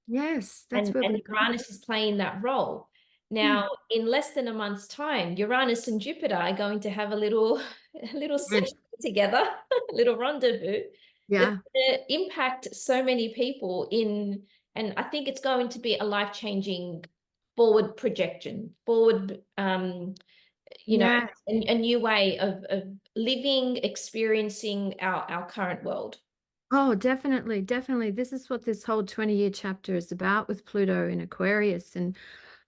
Yes, that's And, where and we're going. Uranus is playing that role. Now, in less than a month's time, Uranus and Jupiter are going to have a little, a little Mm. session together, a little rendezvous that's Yeah. going to impact so many people and I think it's going to be a life-changing forward projection, forward, Yeah. a new way of living, experiencing our current world. Oh, definitely, definitely. This is what this whole 20-year chapter is about with Pluto in Aquarius. And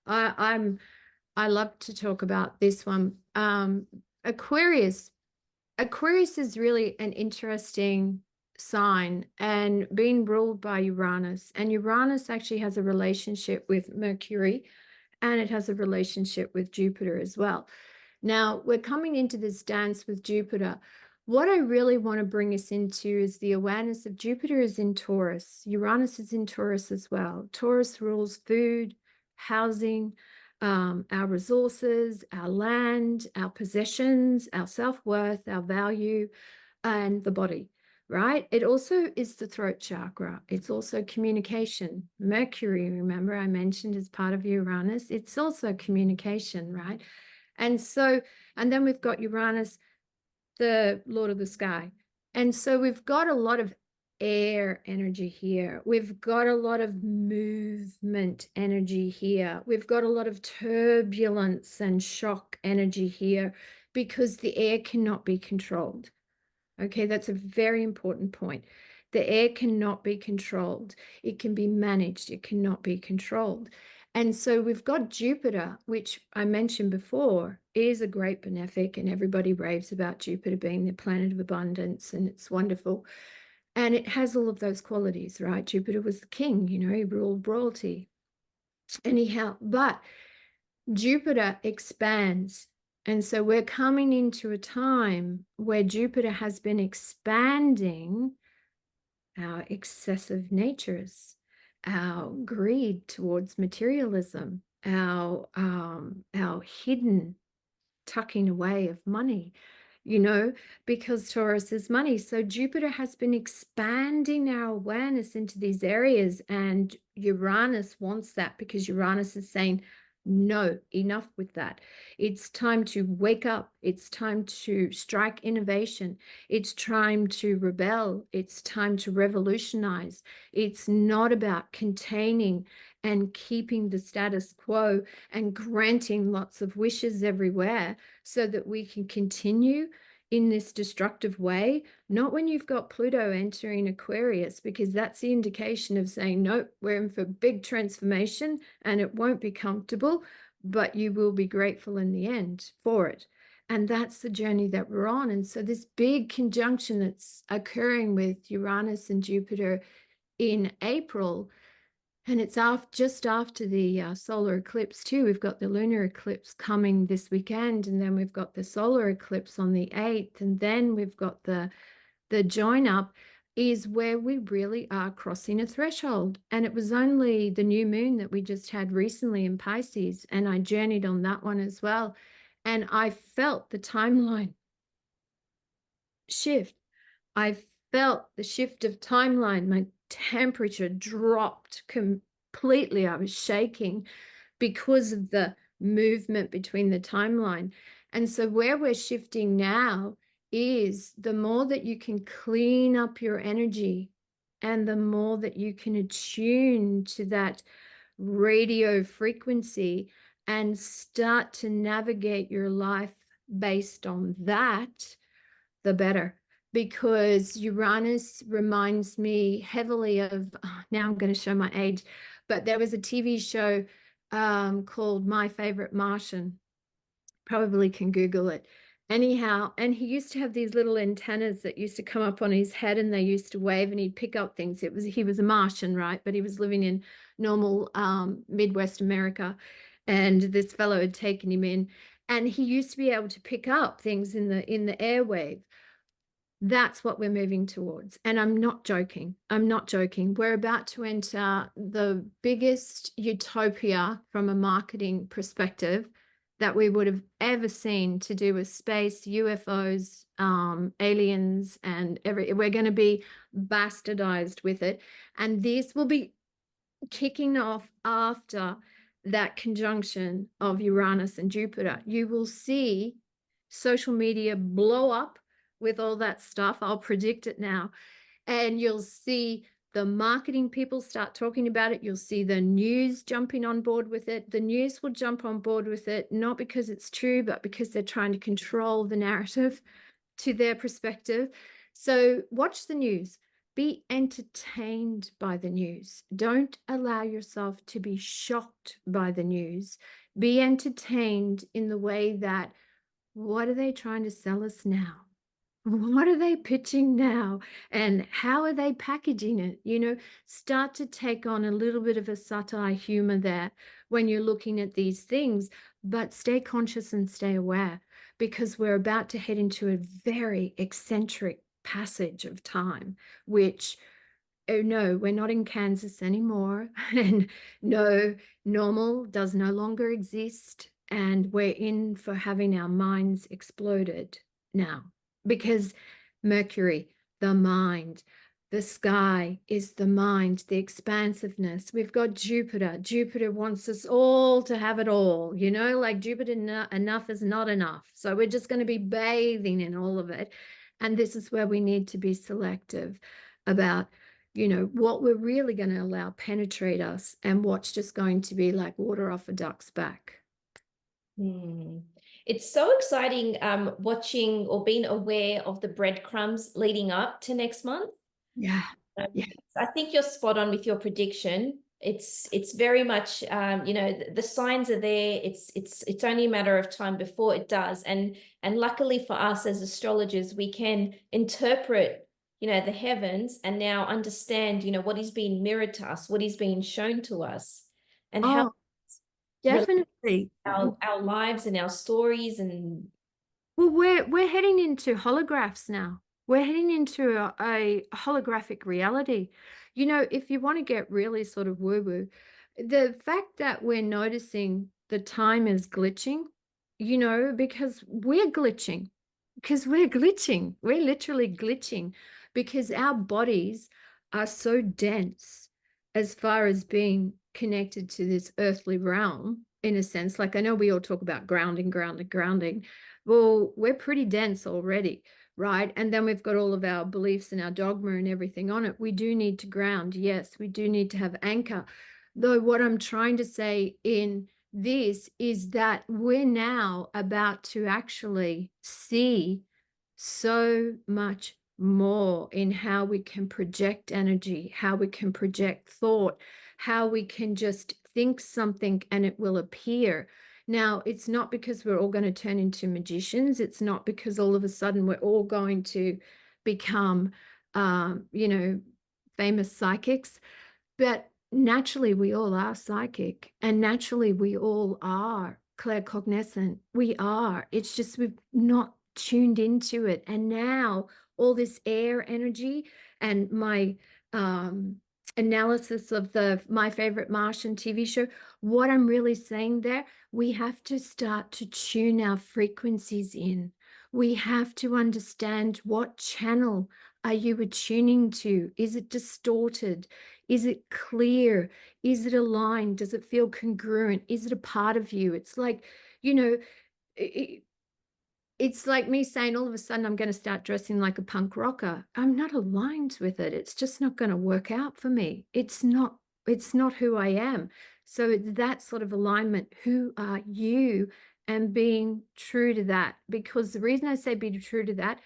I love to talk about this one. Aquarius, Aquarius is really an interesting sign and being ruled by Uranus. And Uranus actually has a relationship with Mercury, and it has a relationship with Jupiter as well. Now, we're coming into this dance with Jupiter. What I really want to bring us into is the awareness of Jupiter is in Taurus. Uranus is in Taurus as well. Taurus rules food, housing, our resources, our land, our possessions, our self-worth, our value, and the body, right? It also is the throat chakra. It's also communication. Mercury, remember I mentioned, as part of Uranus. It's also communication, right? And so, and then we've got Uranus, the Lord of the Sky. And so we've got a lot of air energy here. We've got a lot of movement energy here. We've got a lot of turbulence and shock energy here, because the air cannot be controlled. Okay, that's a very important point. The air cannot be controlled. It can be managed. It cannot be controlled. And so we've got Jupiter, which I mentioned before, is a great benefic, and everybody raves about Jupiter being the planet of abundance, and it's wonderful. And it has all of those qualities, right? Jupiter was the king, he ruled royalty. Anyhow, but Jupiter expands. And so we're coming into a time where Jupiter has been expanding our excessive natures, our greed towards materialism, our hidden tucking away of money, you know, because Taurus is money. So Jupiter has been expanding our awareness into these areas, and Uranus wants that because Uranus is saying, no, enough with that. It's time to wake up. It's time to strike innovation. It's time to rebel. It's time to revolutionize. It's not about containing and keeping the status quo and granting lots of wishes everywhere so that we can continue in this destructive way. Not when you've got Pluto entering Aquarius, because that's the indication of saying, nope, we're in for big transformation and it won't be comfortable, but you will be grateful in the end for it. And that's the journey that we're on. And so this big conjunction that's occurring with Uranus and Jupiter in April, and it's just after the solar eclipse too. We've got the lunar eclipse coming this weekend, and then we've got the solar eclipse on the 8th, and then we've got the join up, is where we really are crossing a threshold. And it was only the new moon that we just had recently in Pisces, and I journeyed on that one as well. And I felt the timeline shift. I felt the shift of timeline. My temperature dropped completely. I was shaking because of the movement between the timeline. And so where we're shifting now is the more that you can clean up your energy and the more that you can attune to that radio frequency and start to navigate your life based on that, the better. Because Uranus reminds me heavily of, now I'm going to show my age, but there was a TV show called My Favorite Martian. Probably can Google it. Anyhow, and he used to have these little antennas that used to come up on his head and they used to wave and he'd pick up things. He was a Martian, right? But he was living in normal Midwest America. And this fellow had taken him in, and he used to be able to pick up things in the airwave. That's what we're moving towards. And I'm not joking. I'm not joking. We're about to enter the biggest utopia from a marketing perspective that we would have ever seen, to do with space, UFOs, aliens, and we're going to be bastardized with it. And this will be kicking off after that conjunction of Uranus and Jupiter. You will see social media blow up with all that stuff. I'll predict it now. And you'll see the marketing people start talking about it. You'll see the news jumping on board with it. The news will jump on board with it, not because it's true, but because they're trying to control the narrative to their perspective. So watch the news. Be entertained by the news. Don't allow yourself to be shocked by the news. Be entertained in the way that, what are they trying to sell us now? What are they pitching now? And how are they packaging it? You know, start to take on a little bit of a satire humor there when you're looking at these things, but stay conscious and stay aware, because we're about to head into a very eccentric passage of time, which, oh no, we're not in Kansas anymore. And no, normal does no longer exist. And we're in for having our minds exploded now, because Mercury, the mind, the sky is the mind, the expansiveness. We've got Jupiter. Jupiter wants us all to have it all, you know, like Jupiter, enough is not enough. So we're just going to be bathing in all of it. And this is where we need to be selective about, you know, what we're really going to allow penetrate us and what's just going to be like water off a duck's back. It's so exciting watching or being aware of the breadcrumbs leading up to next month. Yeah. I think you're spot on with your prediction. It's very much you know, the signs are there. It's only a matter of time before it does. And luckily for us as astrologers, we can interpret, you know, the heavens and now understand, you know, what is being mirrored to us, what is being shown to us, and how Definitely. our lives and our stories. And Well, we're heading into holographs now. We're heading into a holographic reality. You know, if you want to get really sort of woo-woo, The fact that we're noticing the time is glitching, because we're glitching, we're literally glitching because our bodies are so dense as far as being connected to this earthly realm, in a sense. Like, I know we all talk about grounding, grounding, grounding. Well, we're pretty dense already, right? And then we've got all of our beliefs and our dogma and everything on it. We do need to ground. Yes, we do need to have anchor. Though what I'm trying to say in this is that we're now about to actually see so much more in how we can project energy, how we can project thought, how we can just think something and it will appear. Now, it's not because we're all going to turn into magicians. It's not because all of a sudden we're all going to become, famous psychics. But naturally, we all are psychic, and naturally, we all are claircognizant. We are. It's just we've not tuned into it. And now, all this air energy and my analysis of the My Favorite Martian TV show, what I'm really saying there, we have to start to tune our frequencies in. We have to understand what channel are you attuning to? Is it distorted? Is it clear? Is it aligned? Does it feel congruent? Is it a part of you? It's like, you know, it, it's like me saying all of a sudden I'm going to start dressing like a punk rocker. I'm not aligned with it. It's just not going to work out for me. It's not who I am. So it's that sort of alignment. Who are you? And being true to that. Because the reason I say be true to that,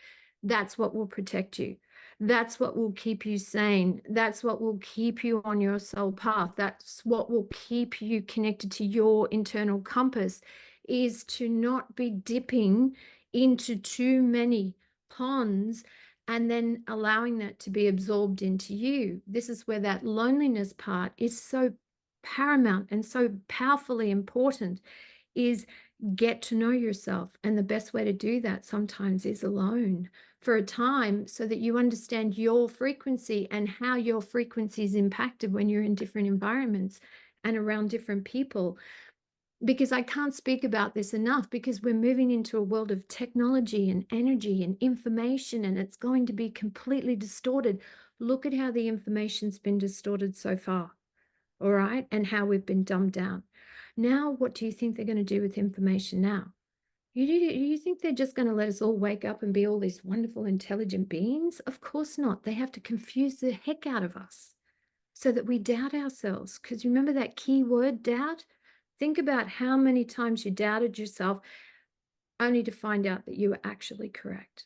that's what will protect you. That's what will keep you sane. That's what will keep you on your soul path. That's what will keep you connected to your internal compass, is to not be dipping into too many ponds and then allowing that to be absorbed into you. This is where that loneliness part is so paramount and so powerfully important, is get to know yourself. And the best way to do that sometimes is alone for a time, so that you understand your frequency and how your frequency is impacted when you're in different environments and around different people. Because I can't speak about this enough, because we're moving into a world of technology and energy and information, and it's going to be completely distorted. Look at how the information's been distorted so far, all right, and how we've been dumbed down. Now, what do you think they're going to do with information now? You think they're just going to let us all wake up and be all these wonderful, intelligent beings? Of course not. They have to confuse the heck out of us so that we doubt ourselves. Because remember that key word, doubt? Think about how many times you doubted yourself only to find out that you were actually correct.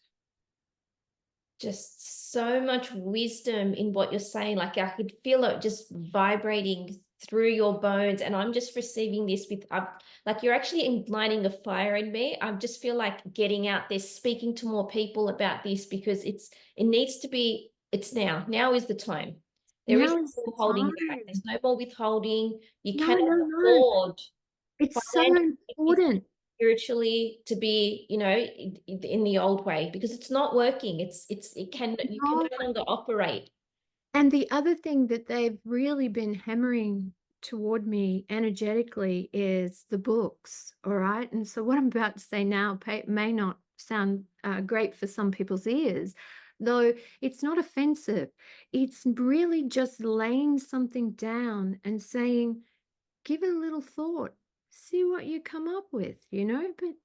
Just so much wisdom in what you're saying. Like, I could feel it just vibrating through your bones, and I'm just receiving this with like, you're actually lighting a fire in me. I just feel like getting out there, speaking to more people about this, because it needs to be. It's now is the time. There is Now no is the more holding back. time. There's no more withholding. You No, cannot no, no. afford It's so financially, important. spiritually, to be, in the old way, because it's not working. You can No. no longer operate. And the other thing that they've really been hammering toward me energetically is the books. All right. And so what I'm about to say now may not sound great for some people's ears, though it's not offensive. It's really just laying something down and saying, give it a little thought, see what you come up with, but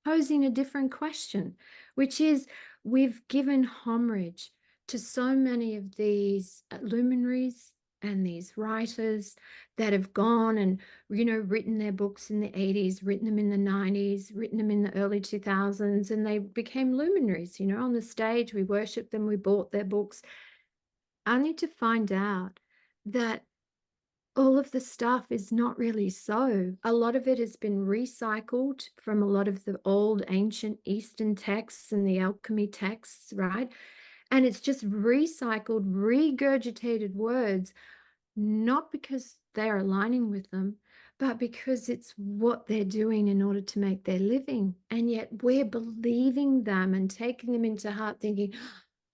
posing a different question, which is, we've given homage to so many of these luminaries and these writers that have gone and, written their books in the 80s, written them in the 90s, written them in the early 2000s, and they became luminaries, on the stage. We worshiped them, we bought their books, only to find out that all of the stuff is not really so. A lot of it has been recycled from a lot of the old ancient Eastern texts and the alchemy texts, right? And it's just recycled, regurgitated words, not because they're aligning with them, but because it's what they're doing in order to make their living. And yet we're believing them and taking them into heart, thinking,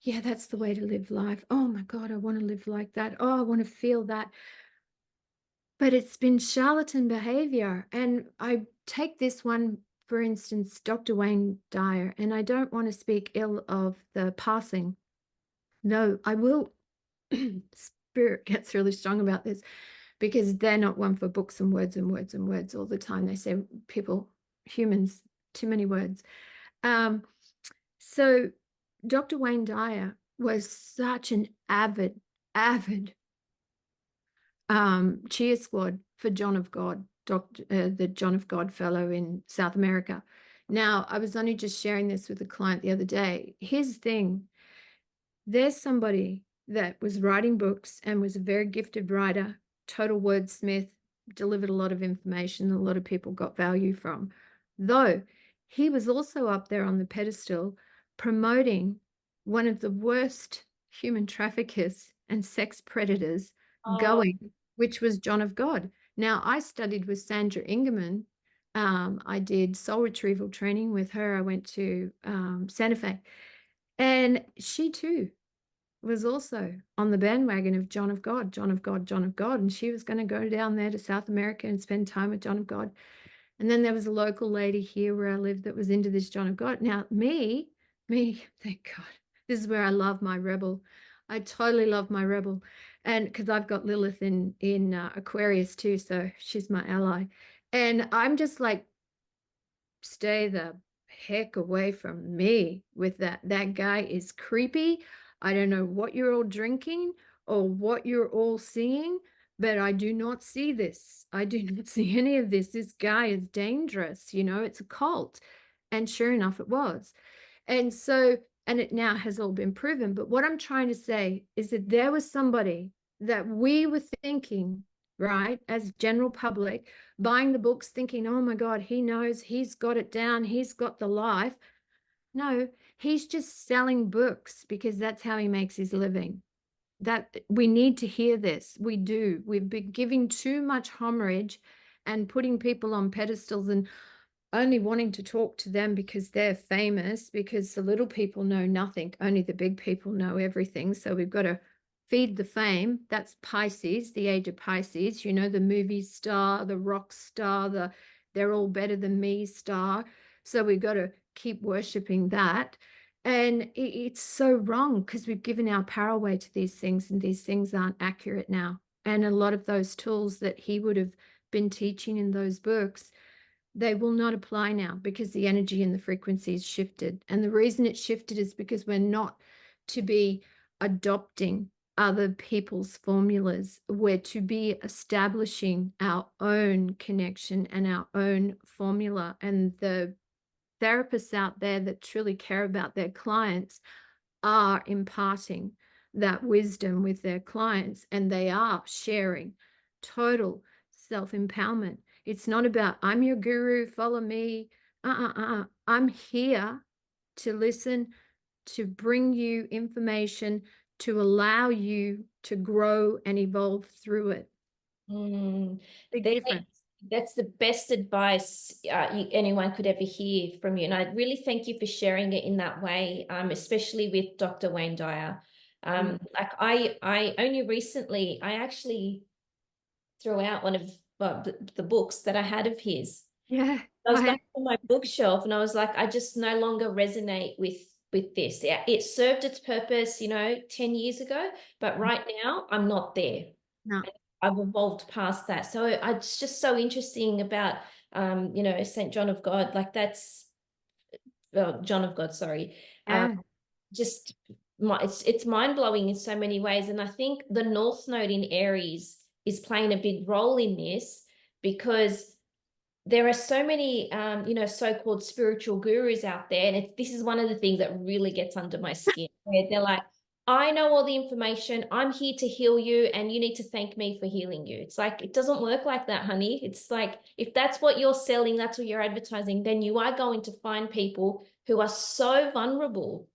yeah, that's the way to live life. Oh my God, I want to live like that. Oh, I want to feel that. but it's been charlatan behavior. And I take this one, for instance, Dr. Wayne Dyer, and I don't want to speak ill of the passing. No, I will. Spirit gets really strong about this because they're not one for books and words and words and words all the time. They say people, humans, too many words. So Dr. Wayne Dyer was such an avid cheer squad for John of God, the John of God fellow in South America. Now, I was only just sharing this with a client the other day. His thing, there's somebody that was writing books and was a very gifted writer, total wordsmith, delivered a lot of information a lot of people got value from. Though he was also up there on the pedestal promoting one of the worst human traffickers and sex predators Oh, going, which was John of God. Now, I studied with Sandra Ingerman. I did soul retrieval training with her. I went to Santa Fe. And she too was also on the bandwagon of John of God, John of God, John of God. And she was going to go down there to South America and spend time with John of God. And then there was a local lady here where I lived that was into this John of God. Now, me, thank God, this is where I love my rebel. I totally love my rebel. And because I've got Lilith in Aquarius too, so she's my ally. And I'm just like, stay the heck away from me with that. That guy is creepy. I don't know what you're all drinking or what you're all seeing, but I do not see this. I do not see any of this. This guy is dangerous. It's a cult. And sure enough, it was. And so, and it now has all been proven. But what I'm trying to say is that there was somebody that we were thinking, right, as general public, buying the books, thinking, oh my God, he knows, he's got it down, he's got the life. No, he's just selling books because that's how he makes his living. That we need to hear this. We do. We've been giving too much homage and putting people on pedestals and only wanting to talk to them because they're famous, because the little people know nothing. Only the big people know everything. So we've got to feed the fame. That's Pisces, the age of Pisces. The movie star, the rock star, the they're all better than me star. So we've got to keep worshiping that. And it's so wrong because we've given our power away to these things, and these things aren't accurate now. And a lot of those tools that he would have been teaching in those books, they will not apply now because the energy and the frequencies shifted. And the reason it shifted is because we're not to be adopting other people's formulas. We're to be establishing our own connection and our own formula. And the therapists out there that truly care about their clients are imparting that wisdom with their clients, and they are sharing total self-empowerment. It's not about, I'm your guru, follow me. I'm here to listen, to bring you information, to allow you to grow and evolve through it. mm. Big They, difference. that's the best advice anyone could ever hear from you. And I really thank you for sharing it in that way, especially with Dr. Wayne Dyer. Like I only recently, I actually threw out one of the books that I had of his. Yeah. I was going on my bookshelf and I was like, I just no longer resonate with this. Yeah, it served its purpose, 10 years ago, but right now I'm not there. No. I've evolved past that. So it's just so interesting about St. John of God. Like that's John of God, sorry. Yeah. Just it's mind-blowing in so many ways. And I think the North Node in Aries is playing a big role in this because there are so many so-called spiritual gurus out there, and this is one of the things that really gets under my skin, where they're like, I know all the information, I'm here to heal you, and you need to thank me for healing you. It's like, it doesn't work like that, honey. It's like, if that's what you're selling, that's what you're advertising, then you are going to find people who are so vulnerable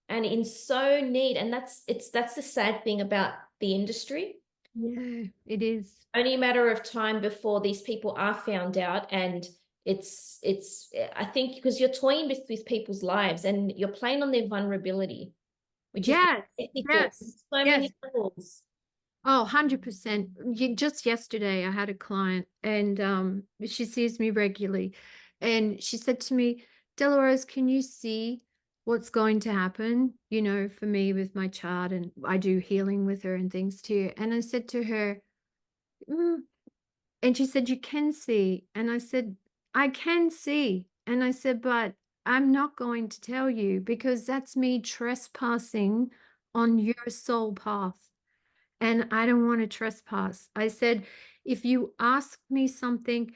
and in so need. And that's the sad thing about the industry. Yeah, it is. Only a matter of time before these people are found out, and it's I think because you're toying with people's lives and you're playing on their vulnerability, which is Yes, ethical. yes, So yes. many levels. Oh, 100%. Just yesterday, I had a client and she sees me regularly. And she said to me, Delahrose, can you see what's going to happen, for me with my chart? And I do healing with her and things too. And I said to her, "Mm." And she said, you can see. And I said, I can see. And I said, but I'm not going to tell you because that's me trespassing on your soul path. And I don't want to trespass. I said, if you ask me something,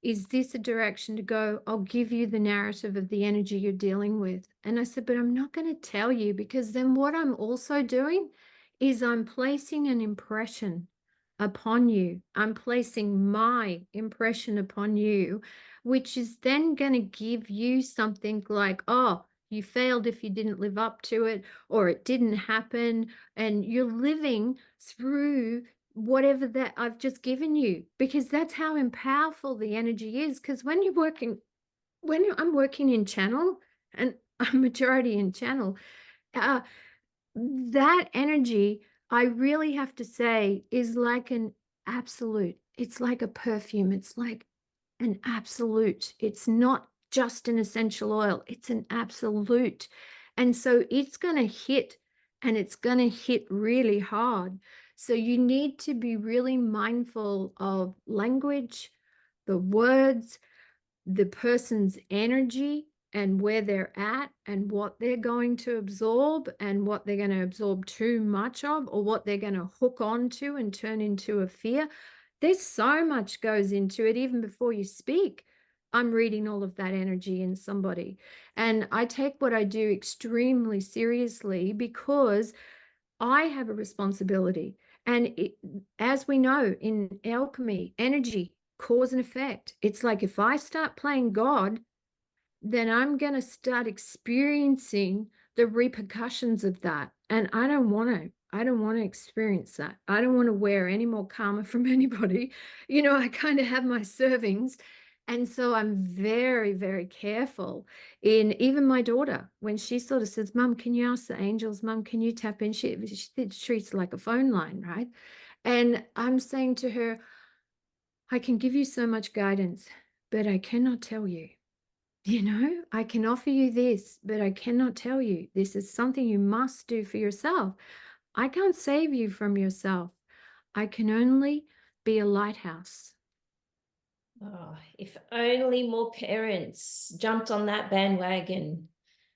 is this a direction to go? I'll give you the narrative of the energy you're dealing with. And I said, but I'm not going to tell you because then what I'm also doing is I'm placing an impression upon you. I'm placing my impression upon you, which is then going to give you something like, oh, you failed if you didn't live up to it, or it didn't happen. And you're living through whatever that I've just given you, because that's how powerful the energy is. Because when I'm working in channel, and I'm majority in channel, uh, that energy, I really have to say, is like an absolute. It's like a perfume. It's like an absolute. It's not just an essential oil, it's an absolute. And so it's going to hit, and it's going to hit really hard. So you need to be really mindful of language, the words, the person's energy, and where they're at and what they're going to absorb and what they're going to absorb too much of, or what they're going to hook onto and turn into a fear. There's so much goes into it even before you speak. I'm reading all of that energy in somebody. And I take what I do extremely seriously because I have a responsibility. And as we know in alchemy, energy, cause and effect. It's like if I start playing God, then I'm going to start experiencing the repercussions of that. And I don't want to. I don't want to experience that. I don't want to wear any more karma from anybody. I kind of have my servings. And so I'm very, very careful in even my daughter, when she sort of says, Mum, can you ask the angels? Mum, can you tap in? She treats it like a phone line, right? And I'm saying to her, I can give you so much guidance, but I cannot tell you. I can offer you this, but I cannot tell you. This is something you must do for yourself. I can't save you from yourself. I can only be a lighthouse. Oh, if only more parents jumped on that bandwagon.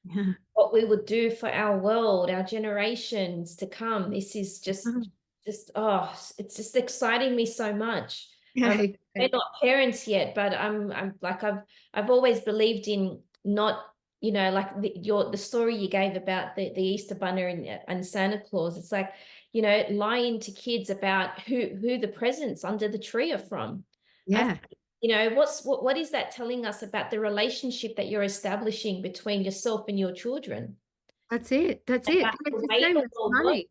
Yeah. What we would do for our world, our generations to come. This is Oh, it's just exciting me so much. yeah. We're not parents yet, but I'm like I've always believed in not, like the story you gave about the Easter Bunny and Santa Claus. It's like, lying to kids about who the presents under the tree are from. I Yeah. think, what is that telling us about the relationship that you're establishing between yourself and your children? That's it. That's it. About And it's the the way same the with world works. money.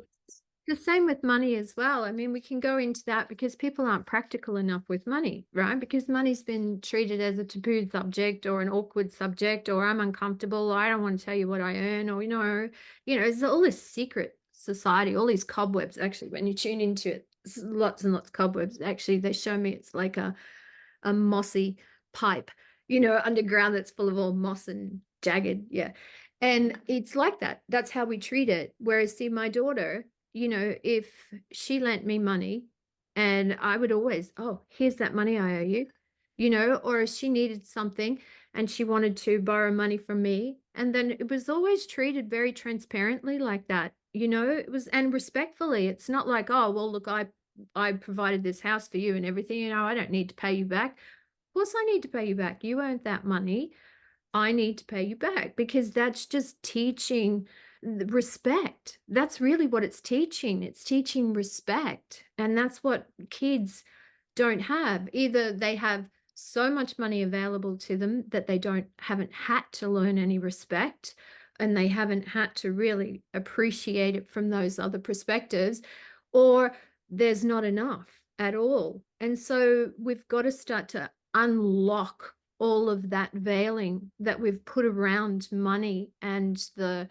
The same with money as well. I mean, we can go into that because people aren't practical enough with money, right? Because money's been treated as a taboo subject or an awkward subject, or I'm uncomfortable, or I don't want to tell you what I earn, or there's all this secret society, all these cobwebs. Actually, when you tune into it, lots and lots of cobwebs. Actually, they show me it's like a mossy pipe, underground, that's full of all moss and jagged. Yeah. And it's like that. That's how we treat it. Whereas, see, my daughter, if she lent me money, and I would always, oh, here's that money I owe you, or if she needed something and she wanted to borrow money from me. And then it was always treated very transparently like that. It was, and respectfully. It's not like, oh, well, look, I provided this house for you and everything, I don't need to pay you back. Of course I need to pay you back. You earned that money. I need to pay you back, because that's just teaching respect. That's really what it's teaching. It's teaching respect. And that's what kids don't have. Either they have so much money available to them that they haven't had to learn any respect, and they haven't had to really appreciate it from those other perspectives, or there's not enough at all. And so we've got to start to unlock all of that veiling that we've put around money and the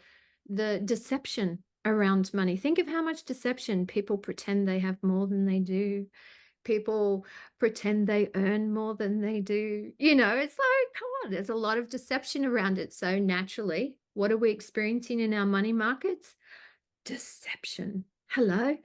deception around money. Think of how much deception. People pretend they have more than they do. People pretend they earn more than they do. It's like, come on, there's a lot of deception around it. So naturally, what are we experiencing in our money markets? Deception. Hello.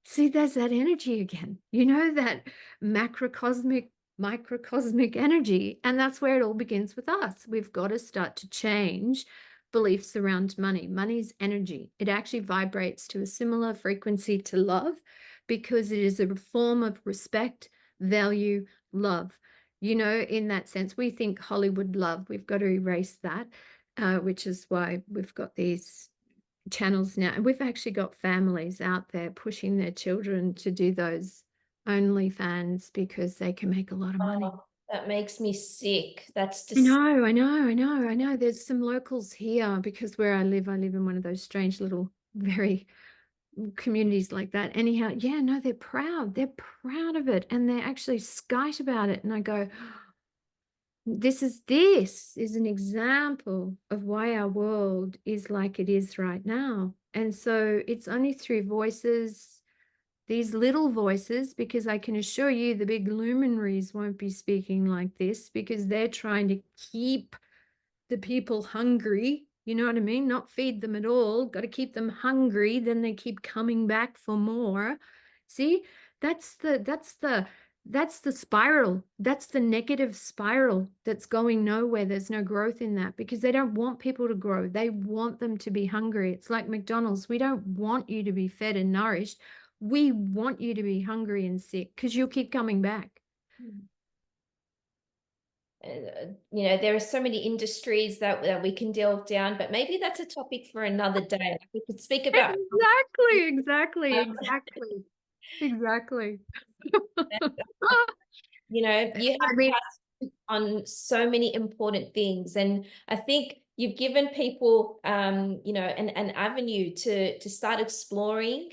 See, there's that energy again. That macrocosmic, microcosmic energy. And that's where it all begins with us. We've got to start to change beliefs around money. Money's energy. It actually vibrates to a similar frequency to love because it is a form of respect, value, love. In that sense, we think Hollywood love. We've got to erase that, which is why we've got these channels now. And we've actually got families out there pushing their children to do those OnlyFans because they can make a lot of money. Oh, that makes me sick. That's I just, know, I know, I know, I know. There's some locals here because where I live in one of those strange little, very communities like that. Anyhow, yeah, no, they're proud. They're proud of it. And they're actually skite about it. And I go, this is an example of why our world is like it is right now. And so it's only through voices, these little voices, because I can assure you the big luminaries won't be speaking like this because they're trying to keep the people hungry. You know what I mean? Not feed them at all. Got to keep them hungry. Then they keep coming back for more. See, that's the spiral. That's the negative spiral that's going nowhere. There's no growth in that because they don't want people to grow. They want them to be hungry. It's like McDonald's. We don't want you to be fed and nourished. We want you to be hungry and sick because you'll keep coming back. there are so many industries that we can delve down, but maybe that's a topic for another day. Like, we could speak about Exactly. Exactly. you I have mean, on so many important things. And I think you've given people, an avenue to start exploring.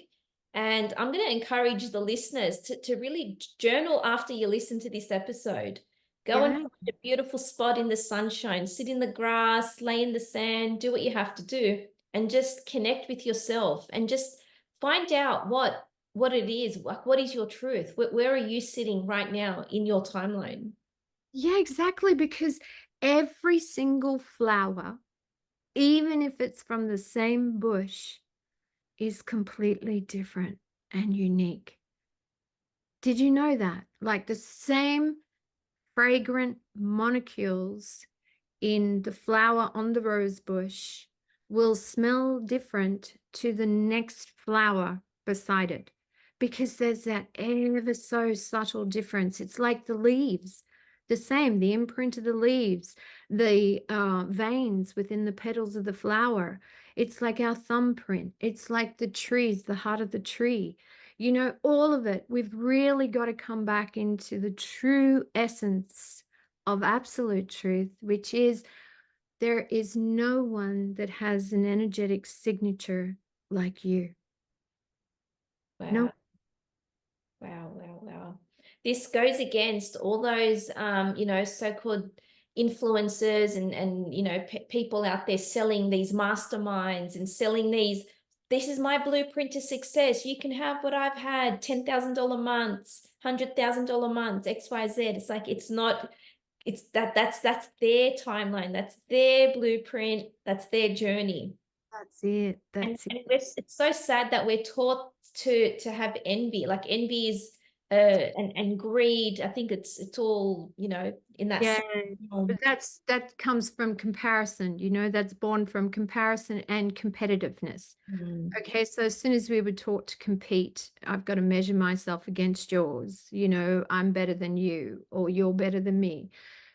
And I'm going to encourage the listeners to really journal after you listen to this episode. Go and yeah. find a beautiful spot in the sunshine, sit in the grass, lay in the sand, do what you have to do, and just connect with yourself and just find out what it is. Like, what is your truth? Where are you sitting right now in your timeline? Yeah, exactly. Because every single flower, even if it's from the same bush, is completely different and unique. Did you know that? Like the same fragrant molecules in the flower on the rose bush will smell different to the next flower beside it because there's that ever so subtle difference. It's like the leaves, the same, the imprint of the leaves, the veins within the petals of the flower. It's like our thumbprint. It's like the trees, the heart of the tree. All of it. We've really got to come back into the true essence of absolute truth, which is there is no one that has an energetic signature like you. No. Wow. Wow. This goes against all those, so-called influencers and people out there selling these masterminds and selling this is my blueprint to success. You can have what I've had, $10,000 months, $100,000 months, XYZ. It's like, it's not, that's their timeline. That's their blueprint. That's their journey. That's it. And, That's it. and it's so sad that we're taught to have envy. Like envy is and greed. I think it's all, in that Yeah. same But realm. that comes from comparison, that's born from comparison and competitiveness. Mm. Okay, so as soon as we were taught to compete, I've got to measure myself against yours. I'm better than you, or you're better than me.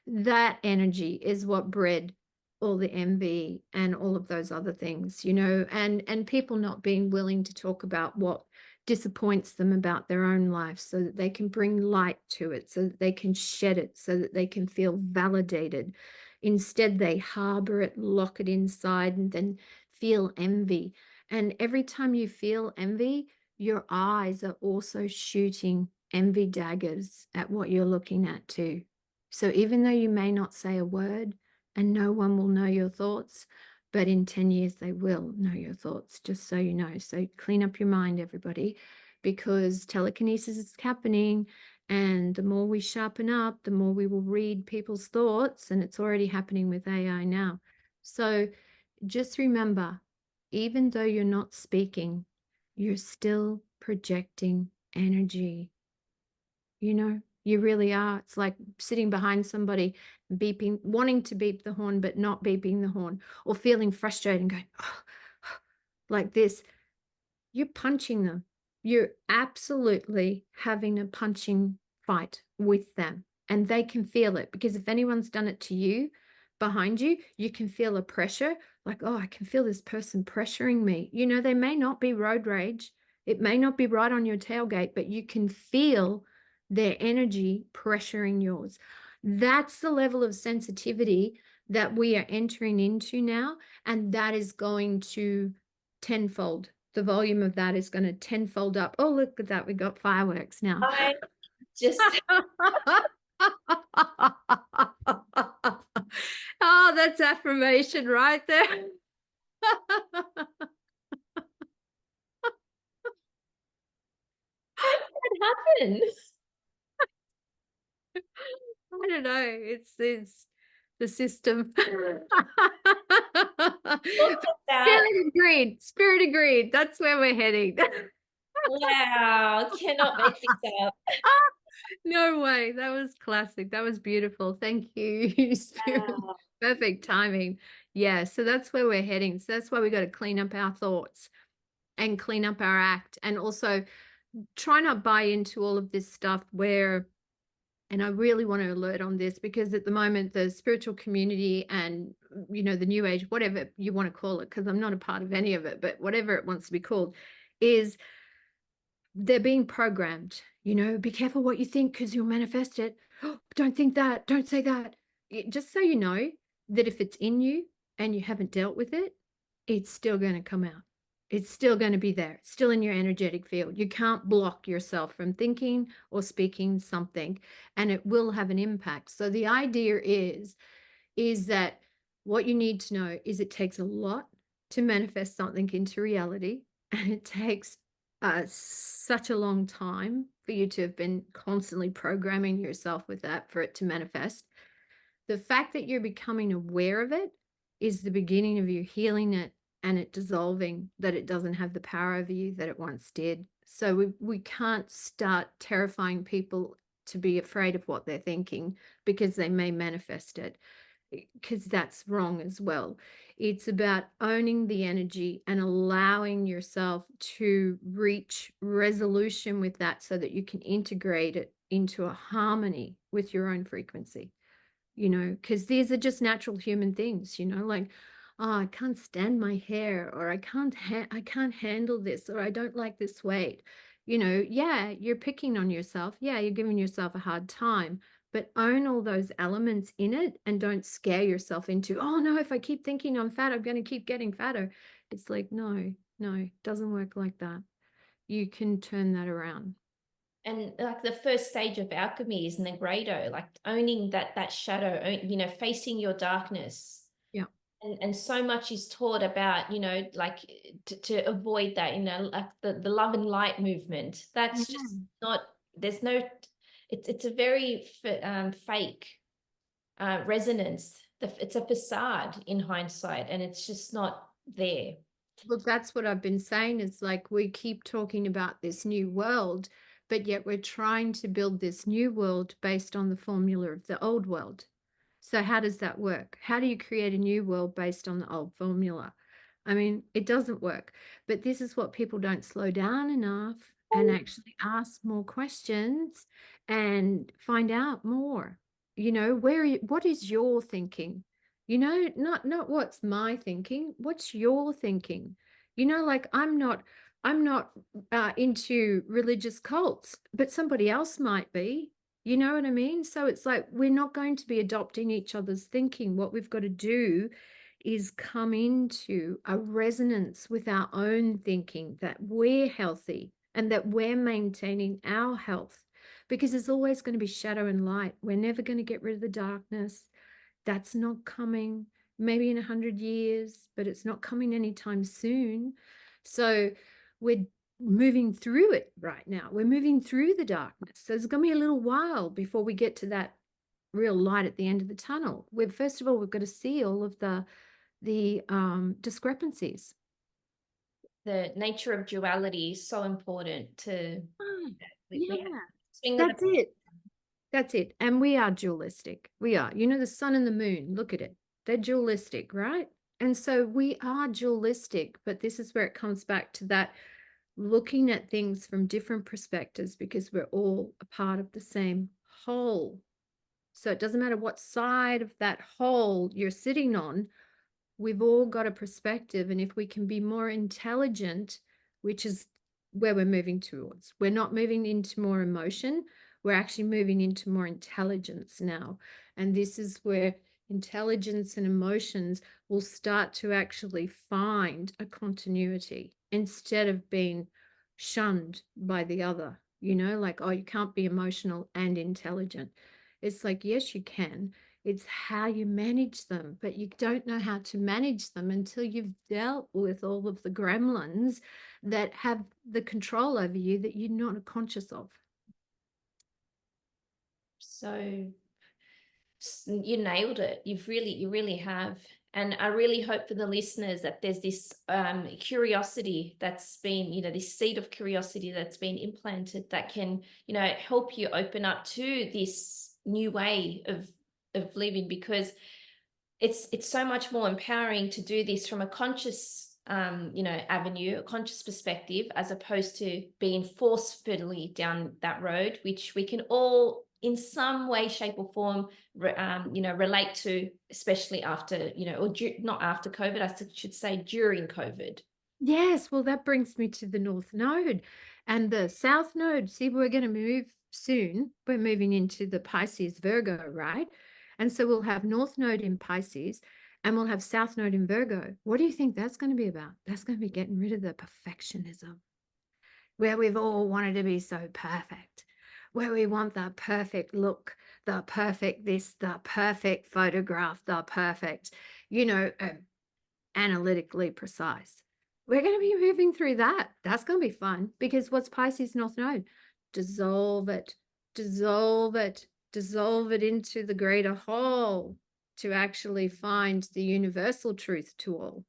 That energy is what bred all the envy and all of those other things, and people not being willing to talk about what disappoints them about their own life so that they can bring light to it, so that they can shed it, so that they can feel validated. Instead, they harbor it, lock it inside, and then feel envy. And every time you feel envy, your eyes are also shooting envy daggers at what you're looking at too. So even though you may not say a word and no one will know your thoughts, but in 10 years they will know your thoughts, just so you know. So clean up your mind, everybody, because telekinesis is happening. And the more we sharpen up, the more we will read people's thoughts. And it's already happening with AI now. So just remember, even though you're not speaking, you're still projecting energy. You really are. It's like sitting behind somebody, beeping, wanting to beep the horn, but not beeping the horn, or feeling frustrated and going, "Oh," like this. You're punching them. You're absolutely having a punching fight with them. And they can feel it, because if anyone's done it to you behind you, you can feel a pressure like, oh, I can feel this person pressuring me. They may not be road rage. It may not be right on your tailgate, but you can feel their energy pressuring yours. That's the level of sensitivity that we are entering into now. And that is going to tenfold. The volume of that is going to tenfold up. Oh, look at that. We got fireworks now. I just Oh, that's affirmation right there. what happened? I don't know. It's the system. Look at that. Spirit agreed. That's where we're heading. Wow, cannot make this up. No way. That was classic. That was beautiful. Thank you, Spirit. Wow. Perfect timing. Yeah. So that's where we're heading. So that's why we got to clean up our thoughts and clean up our act, and also try not buy into all of this stuff and I really want to alert on this, because at the moment the spiritual community and the new age, whatever you want to call it, because I'm not a part of any of it, but whatever it wants to be called, is they're being programmed. Be careful what you think, because you'll manifest it. Don't think that, don't say that. Just so you know that if it's in you and you haven't dealt with it, it's still going to come out. It's still going to be there. It's still in your energetic field. You can't block yourself from thinking or speaking something, and it will have an impact. So the idea is that what you need to know is it takes a lot to manifest something into reality, and it takes such a long time for you to have been constantly programming yourself with that for it to manifest. The fact that you're becoming aware of it is the beginning of you healing it and it dissolving, that it doesn't have the power over you that it once did. So we can't start terrifying people to be afraid of what they're thinking, because they may manifest it, because that's wrong as well. It's about owning the energy and allowing yourself to reach resolution with that, so that you can integrate it into a harmony with your own frequency. Because these are just natural human things, like, oh, I can't stand my hair, or I can't handle this, or I don't like this weight. Yeah, you're picking on yourself. Yeah, you're giving yourself a hard time, but own all those elements in it, and don't scare yourself into, oh no, if I keep thinking I'm fat, I'm going to keep getting fatter. It's like, no, it doesn't work like that. You can turn that around. And like the first stage of alchemy is Negredo, like owning that shadow, facing your darkness. Yeah. And so much is taught about, like to avoid that, like the love and light movement. That's just not, there's no, it's a very fake resonance. It's a facade in hindsight, and it's just not there. Look, that's what I've been saying. Is like, we keep talking about this new world, but yet we're trying to build this new world based on the formula of the old world. So how does that work? How do you create a new world based on the old formula? I mean, it doesn't work. But this is what people don't slow down enough and actually ask more questions and find out more. What is your thinking? Not what's my thinking, what's your thinking? Like, I'm not into religious cults, but somebody else might be. You know what I mean? So it's like, we're not going to be adopting each other's thinking. What we've got to do is come into a resonance with our own thinking, that we're healthy and that we're maintaining our health, because there's always going to be shadow and light. We're never going to get rid of the darkness. That's not coming. maybe in 100 years, but it's not coming anytime soon. So we're moving through it right now. We're moving through the darkness. So it's going to be a little while before we get to that real light at the end of the tunnel. First of all, we've got to see all of the discrepancies. The nature of duality is so important to Yeah, swing of that's it. That's it. And we are dualistic. We are. You know, the sun and the moon, look at it. They're dualistic, right? And so we are dualistic, but this is where it comes back to that looking at things from different perspectives, because we're all a part of the same whole. So it doesn't matter what side of that whole you're sitting on, we've all got a perspective. And if we can be more intelligent, which is where we're moving towards, we're not moving into more emotion, we're actually moving into more intelligence now. And this is where intelligence and emotions will start to actually find a continuity instead of being shunned by the other, you know, like, oh, you can't be emotional and intelligent. It's like, yes, you can. It's how you manage them, but you don't know how to manage them until you've dealt with all of the gremlins that have the control over you that you're not conscious of. So you nailed it. You really have. And I really hope for the listeners that there's this curiosity that's been, this seed of curiosity that's been implanted that can, help you open up to this new way of living, because it's so much more empowering to do this from a conscious avenue, a conscious perspective, as opposed to being forcefully down that road, which we can all in some way, shape or form relate to, especially after, not after COVID, I should say during COVID. Yes, well, that brings me to the North Node and the South Node. See, we're going to move soon. We're moving into the Pisces Virgo, right? And so we'll have North Node in Pisces and we'll have South Node in Virgo. What do you think that's going to be about? That's going to be getting rid of the perfectionism, where we've all wanted to be so perfect, where we want the perfect look, the perfect this, the perfect photograph, the perfect, analytically precise. We're going to be moving through that. That's going to be fun, because what's Pisces North Node? Dissolve it, dissolve it, dissolve it into the greater whole to actually find the universal truth to all.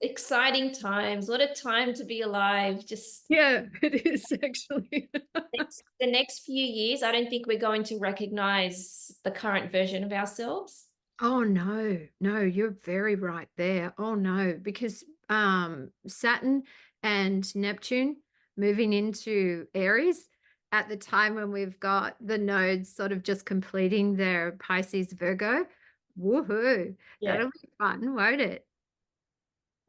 Exciting times. What a time to be alive. Just Yeah, it is actually. the next few years, I don't think we're going to recognize the current version of ourselves. Oh no, you're very right there. Oh no, because Saturn and Neptune moving into Aries at the time when we've got the nodes sort of just completing their Pisces Virgo. Woohoo. Yeah, That'll be fun, won't it?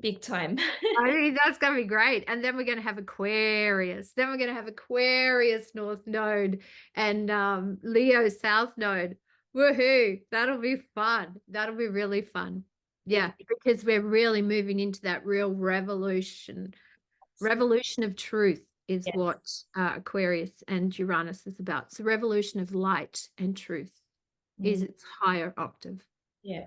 big time. I mean, that's going to be great. And then we're going to have Aquarius. Then we're going to have Aquarius North Node and Leo South Node. Woohoo. That'll be fun. That'll be really fun. Yeah, because we're really moving into that real revolution. Revolution of truth is Yeah. what Aquarius and Uranus is about. So revolution of light and truth is its higher octave. Yeah.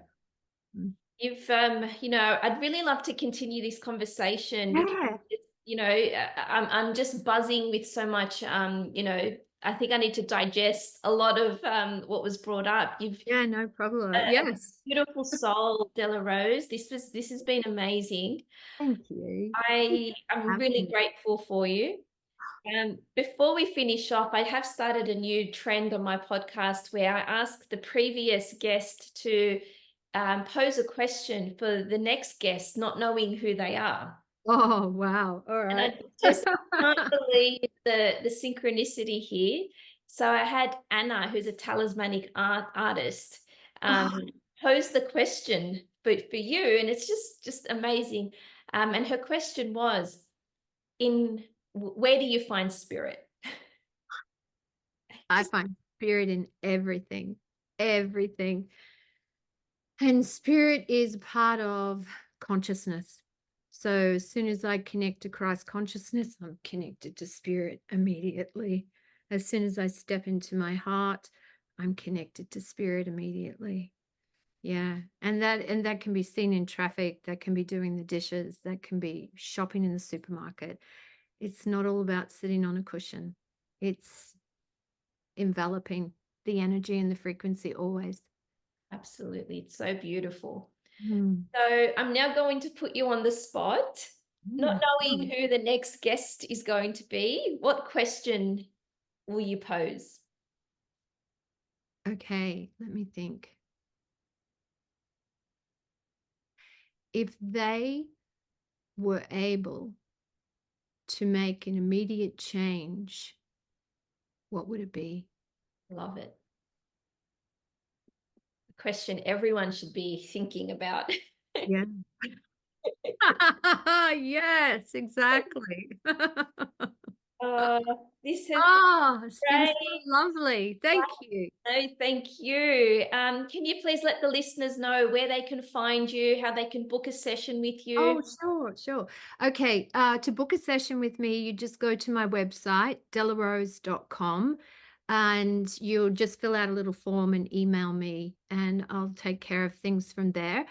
Mm. You've, I'd really love to continue this conversation because, Yeah. I'm just buzzing with so much, I think I need to digest a lot of what was brought up. You've Yeah, no problem. a Yes. beautiful soul, Delahrose. This has been amazing. Thank you. I'm Having really me. grateful for you. Before we finish off, I have started a new trend on my podcast where I ask the previous guest to pose a question for the next guest, not knowing who they are. Oh, wow. All And I right. just can't believe the synchronicity here. So I had Anna, who's a talismanic artist, um, Oh, pose the question for you, and it's just amazing. And her question was, where do you find spirit? I Just find spirit in everything, everything. And spirit is part of consciousness. So as soon as I connect to Christ consciousness, I'm connected to spirit immediately. As soon as I step into my heart, I'm connected to spirit immediately. Yeah. And that can be seen in traffic, that can be doing the dishes, that can be shopping in the supermarket. It's not all about sitting on a cushion. It's enveloping the energy and the frequency always. Absolutely. It's so beautiful. Mm. So I'm now going to put you on the spot, not knowing Mm. who the next guest is going to be. What question will you pose? Okay, let me think. If they were able to make an immediate change, what would it be? Love it. A question everyone should be thinking about. Yeah. Yes, exactly. Uh, this has been Oh, it's been so great. lovely. Thank you. No, thank you. Can you please let the listeners know where they can find you, how they can book a session with you? Oh, sure, sure. Okay, to book a session with me, you just go to my website, delahrose.com, and you'll just fill out a little form and email me, and I'll take care of things from there.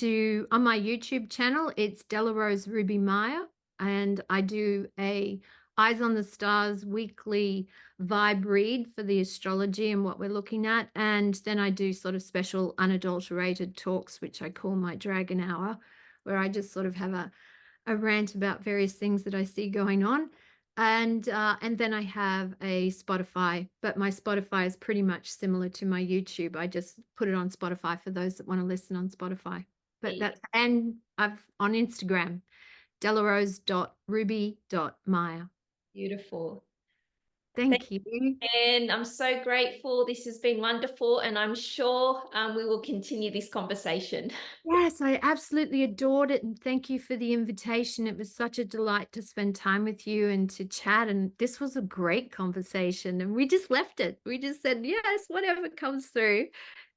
On my YouTube channel, it's Delahrose Roobie Myer, and I do a Eyes on the Stars weekly vibe read for the astrology and what we're looking at, and then I do sort of special unadulterated talks, which I call my Dragon Hour, where I just sort of have a rant about various things that I see going on. And then I have a Spotify, but my Spotify is pretty much similar to my YouTube. I just put it on Spotify for those that want to listen on Spotify. But I've on Instagram, delahrose.roobie.myer. Beautiful. Thank Thank you. you, and I'm so grateful. This has been wonderful, and I'm sure we will continue this conversation. Yes, I absolutely adored it. And thank you for the invitation. It was such a delight to spend time with you and to chat. And this was a great conversation. And we just left it. We just said, yes, whatever comes through.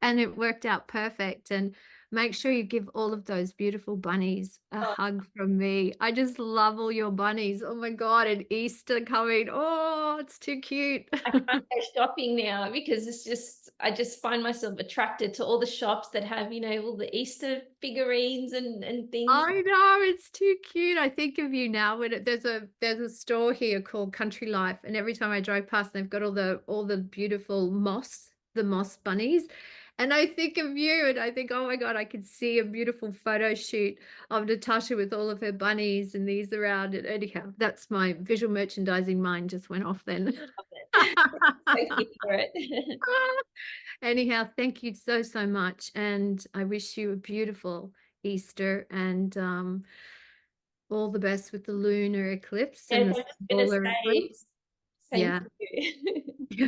And it worked out perfect. And make sure you give all of those beautiful bunnies a Oh, hug from me. I just love all your bunnies. Oh my God. And Easter coming. Oh, it's too cute. I can't go shopping now because I just find myself attracted to all the shops that have, all the Easter figurines and things. I know, it's too cute. I think of you now when there's a store here called Country Life, and every time I drive past, they've got all the beautiful the moss bunnies. And I think of you and I think, oh my God, I could see a beautiful photo shoot of Natasha with all of her bunnies and these around. And anyhow, that's my visual merchandising mind just went off then. Thank you for it. Anyhow, thank you so, so much. And I wish you a beautiful Easter and all the best with the lunar eclipse and Yes, the I'm just going to solar say eclipse. thank Yeah. you. Yeah.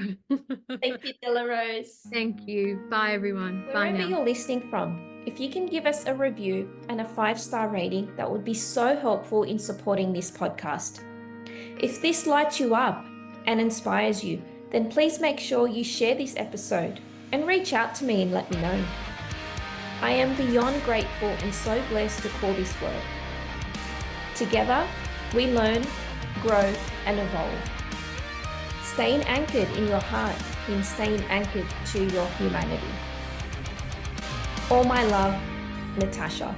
Thank you, Delahrose. Thank you. Bye, everyone. Bye Wherever now. you're listening from, if you can give us a review and a 5-star rating, that would be so helpful in supporting this podcast. If this lights you up and inspires you, then please make sure you share this episode and reach out to me and let me know. I am beyond grateful and so blessed to call this work. Together, we learn, grow, and evolve. Staying anchored in your heart means staying anchored to your humanity. All my love, Natasha.